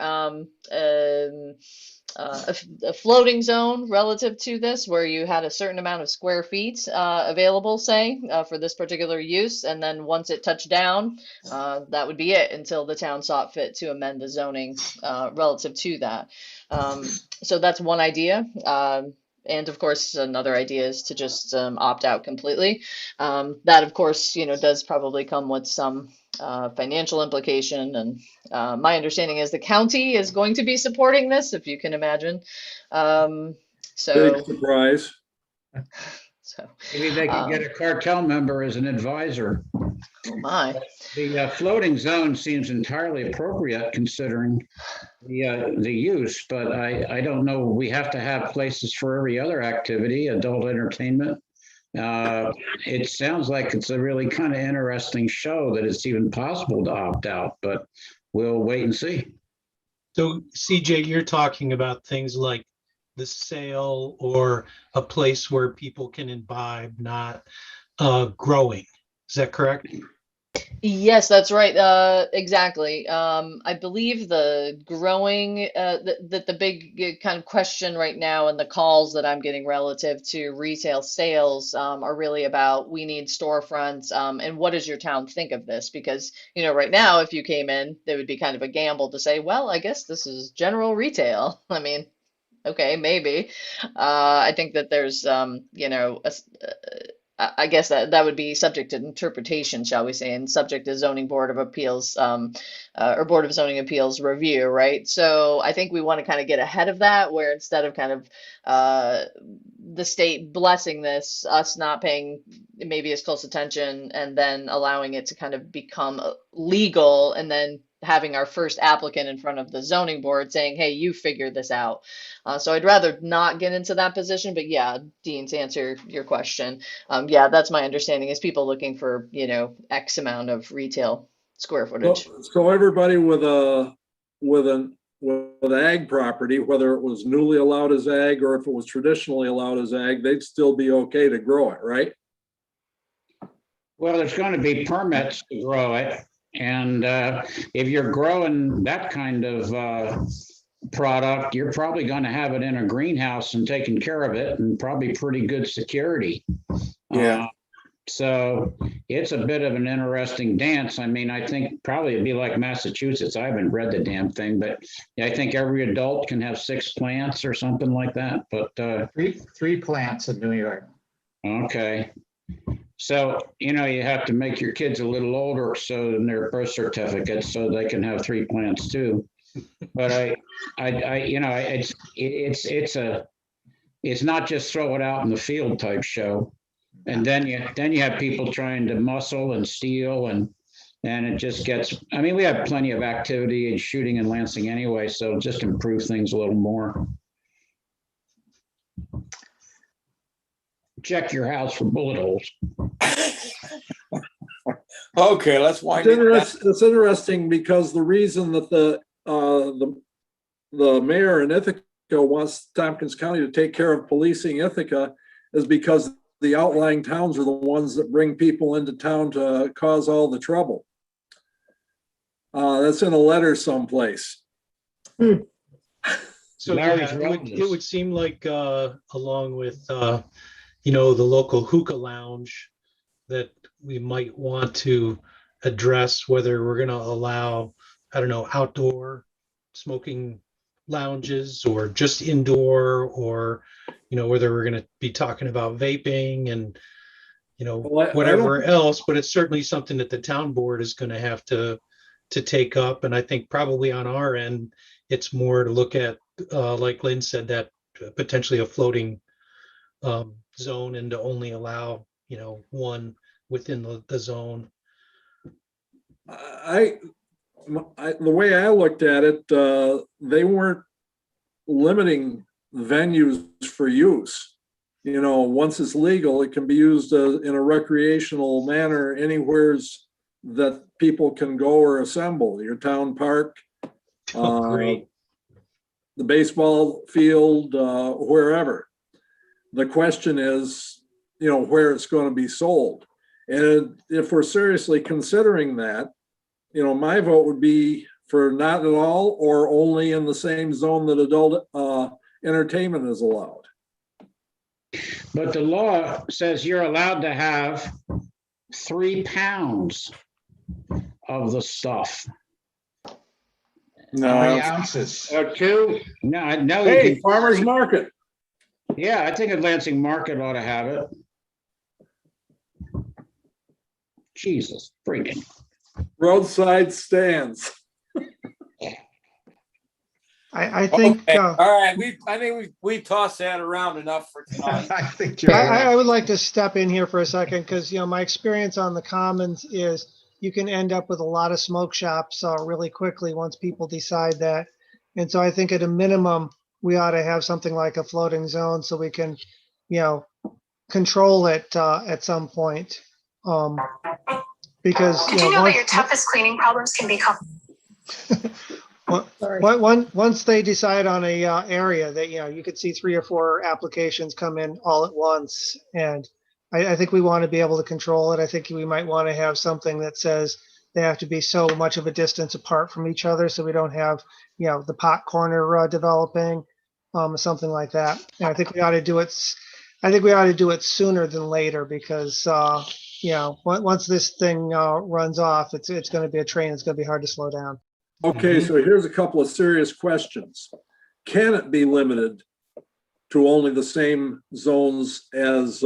a floating zone relative to this, where you had a certain amount of square feet available, say, for this particular use, and then once it touched down, that would be it until the town saw fit to amend the zoning relative to that. So that's one idea. And of course, another idea is to just opt out completely. That, of course, does probably come with some financial implication. And my understanding is the county is going to be supporting this, if you can imagine. Big surprise. So maybe they could get a cartel member as an advisor. Oh my. The floating zone seems entirely appropriate considering the use, but I don't know. We have to have places for every other activity, adult entertainment. It sounds like it's a really kind of interesting show that it's even possible to opt out, but we'll wait and see. So CJ, you're talking about things like the sale or a place where people can imbibe, not growing. Is that correct? Yes, that's right. Exactly. I believe the growing, the big kind of question right now and the calls that I'm getting relative to retail sales are really about, we need storefronts. And what does your town think of this? Because, right now, if you came in, there would be kind of a gamble to say, well, I guess this is general retail. I mean, okay, maybe. I think that there's, I guess that would be subject to interpretation, shall we say, and subject to zoning board of appeals, or board of zoning appeals review, right? So I think we want to kind of get ahead of that, where instead of kind of the state blessing this, us not paying maybe as close attention, and then allowing it to kind of become legal, and then having our first applicant in front of the zoning board saying, hey, you figure this out. So I'd rather not get into that position, but yeah, Dean, to answer your question, yeah, that's my understanding, is people looking for, X amount of retail square footage. So everybody with ag property, whether it was newly allowed as ag or if it was traditionally allowed as ag, they'd still be okay to grow it, right? Well, there's going to be permits to grow it. And if you're growing that kind of product, you're probably going to have it in a greenhouse and taking care of it, and probably pretty good security. Yeah. So it's a bit of an interesting dance. I mean, I think probably it'd be like Massachusetts. I haven't read the damn thing, but I think every adult can have 6 plants or something like that. But Three plants in New York. okay. So, you have to make your kids a little older so in their birth certificates so they can have 3 plants too. But it's not just throw it out in the field type show. And then you have people trying to muscle and steal, and it just gets, I mean, we have plenty of activity and shooting in Lansing anyway, so just improve things a little more. Check your house for bullet holes. Okay, let's wind it down. It's interesting because the reason that the mayor in Ithaca wants Tompkins County to take care of policing Ithaca is because the outlying towns are the ones that bring people into town to cause all the trouble. That's in a letter someplace. So yeah, it would seem like along with the local hookah lounge, that we might want to address whether we're going to allow, I don't know, outdoor smoking lounges or just indoor, or whether we're going to be talking about vaping and whatever else. But it's certainly something that the town board is going to have to take up. And I think probably on our end, it's more to look at, like Lynn said, that potentially a floating zone, and to only allow one within the zone. The way I looked at it, they weren't limiting venues for use. Once it's legal, it can be used in a recreational manner anywhere that people can go or assemble. Your town park, Great. the baseball field, wherever. The question is, where it's going to be sold. And if we're seriously considering that, my vote would be for not at all, or only in the same zone that adult entertainment is allowed. But the law says you're allowed to have 3 pounds of the stuff. How many ounces? Or 2? No. Hey, farmer's market. Yeah, I think Lansing Market ought to have it. Jesus freaking. Roadside stands. I think. Okay. All right, I think we tossed that around enough for tonight. I think you're right. I would like to step in here for a second, because my experience on the Commons is you can end up with a lot of smoke shops really quickly once people decide that. And so I think at a minimum, we ought to have something like a floating zone so we can, control it at some point. Because did you know that your toughest cleaning problems can become? Once they decide on a area that you could see 3 or 4 applications come in all at once, and I think we want to be able to control it. I think we might want to have something that says they have to be so much of a distance apart from each other, so we don't have the pot corner developing, something like that. And I think we ought to do it. I think we ought to do it sooner than later, because once this thing runs off, it's going to be a train. It's going to be hard to slow down. Okay, so here's a couple of serious questions. Can it be limited to only the same zones as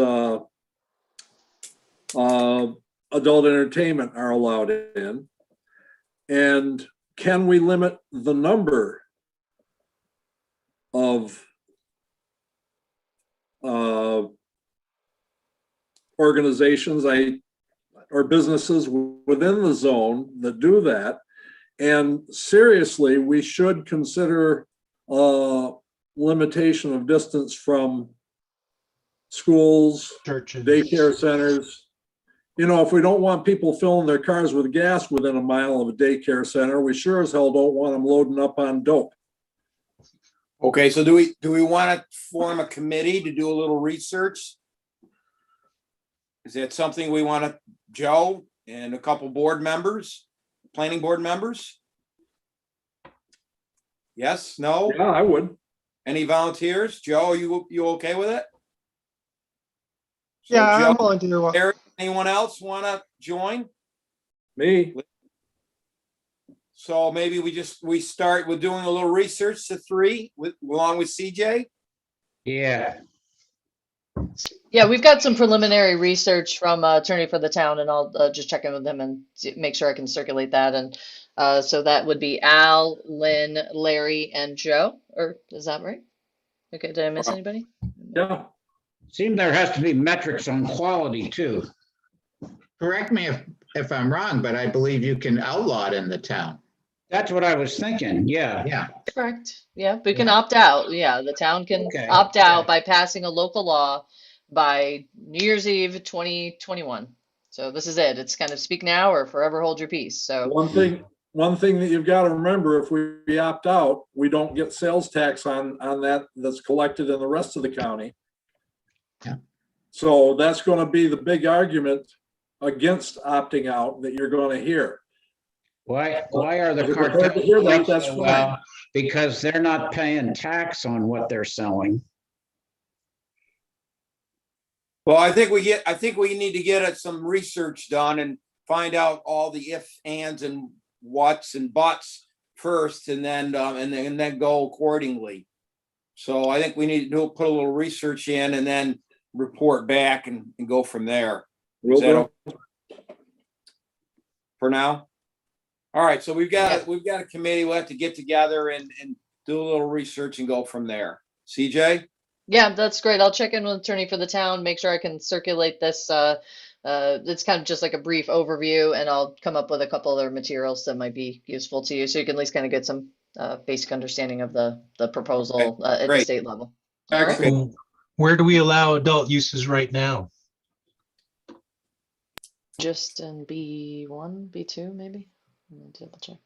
adult entertainment are allowed in? And can we limit the number of organizations or businesses within the zone that do that? And seriously, we should consider limitation of distance from schools, Churches. daycare centers. You know, if we don't want people filling their cars with gas within a mile of a daycare center, we sure as hell don't want them loading up on dope. Okay, so do we want to form a committee to do a little research? Is that something we want to, Joe and a couple board members, planning board members? Yes, no? Yeah, I would. Any volunteers? Joe, are you okay with it? So Yeah, I'm Joe, willing to do. Eric, anyone else want to join? Me. So maybe we start with doing a little research to three along with CJ. Yeah, Yeah, we've got some preliminary research from attorney for the town, and I'll just check in with him and make sure I can circulate that. And so that would be Al, Lynn, Larry, and Joe. Or is that right? Okay, did I miss anybody? Yeah. seems there has to be metrics on quality too. Correct me if I'm wrong, but I believe you can outlaw it in the town. That's what I was thinking, yeah. Yeah. Correct. Yeah, we can opt out. Yeah, the town can Okay, opt out by passing a local law by New Year's Eve 2021. So this is it. It's kind of speak now or forever hold your peace. So One thing that you've got to remember, if we opt out, we don't get sales tax on that's collected in the rest of the county. Yeah. So that's going to be the big argument against opting out that you're going to hear. Why are the If you're prepared to hear that, cartels that's so, fine. because they're not paying tax on what they're selling. Well, I think we need to get some research done and find out all the ifs, ands, and whats and buts first, and then go accordingly. So I think we need to put a little research in and then report back and go from there. Is that okay for now? All right, so we've got a committee. We'll have to get together and do a little research and go from there. CJ? yeah, that's great. I'll check in with attorney for the town, make sure I can circulate this. It's kind of just like a brief overview, and I'll come up with a couple other materials that might be useful to you, so you can at least kind of get some basic understanding of the proposal at the state level. All right. So where do we allow adult uses right now? Just in B1, B2, maybe. Let me double check.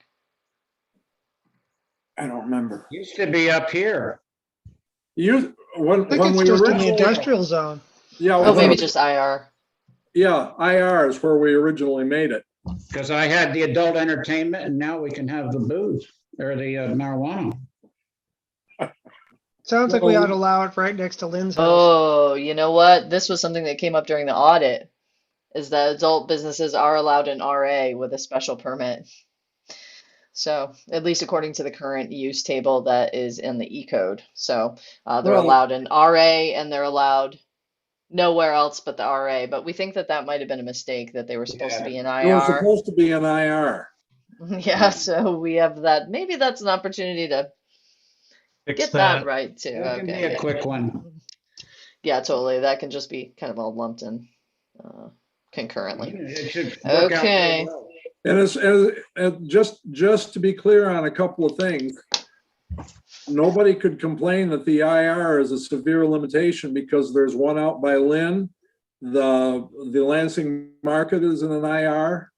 I don't remember. Used to be up here. When I think it's we just in the originally, industrial zone. yeah, Oh, maybe just IR. yeah, IR is where we originally made it. Because I had the adult entertainment and now we can have the booze or the marijuana. Sounds like we ought to allow it right next to Lynn's house. Oh, you know what? This was something that came up during the audit, is that adult businesses are allowed an RA with a special permit. So at least according to the current use table that is in the E code. So they're Right. allowed an RA and they're allowed nowhere else but the RA. But we think that that might have been a mistake, that they were supposed to be an It was IR. supposed to be an IR. Yeah, so we have that. Maybe that's an opportunity to Fix get that right too. That can be Okay. a quick one. Yeah, totally. That can just be kind of all lumped in concurrently. It should work out Okay. very well. And just to be clear on a couple of things, nobody could complain that the IR is a severe limitation because there's one out by Lynn. The Lansing Market is in an IR.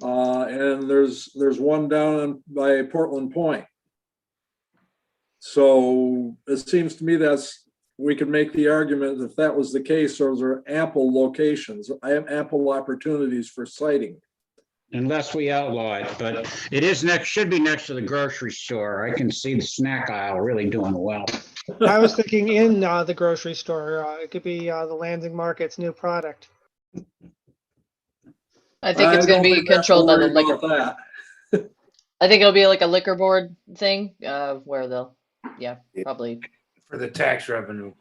And there's one down by Portland Point. So it seems to me we could make the argument if that was the case, those are ample locations, ample opportunities for siting. Unless we outlaw it, but it is should be next to the grocery store. I can see the snack aisle really doing well. I was thinking in the grocery store. It could be the Lansing Market's new product. I think it's going to be controlled by the liquor. I think it'll be like a liquor board thing where they'll, probably. For the tax revenue.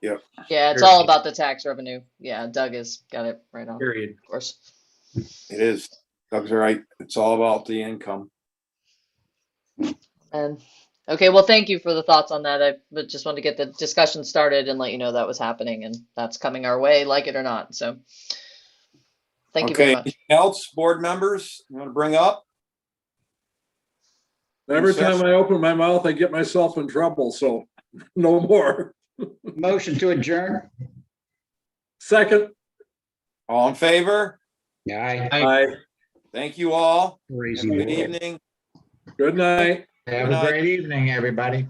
Yep. Yeah, it's all about the tax revenue. Yeah, Doug has got it right on. Period. Of course. It is. Doug's right. It's all about the income. And okay, well, thank you for the thoughts on that. I just wanted to get the discussion started and let you know that was happening and that's coming our way, like it or not. So thank you very much. Anything else, board members, you want to bring up? Every time I open my mouth, I get myself in trouble, so no more. Motion to adjourn? Second. All in favor? Aye. Aye. Thank you all. Crazy Good world. evening. Good night. Have a great evening, everybody.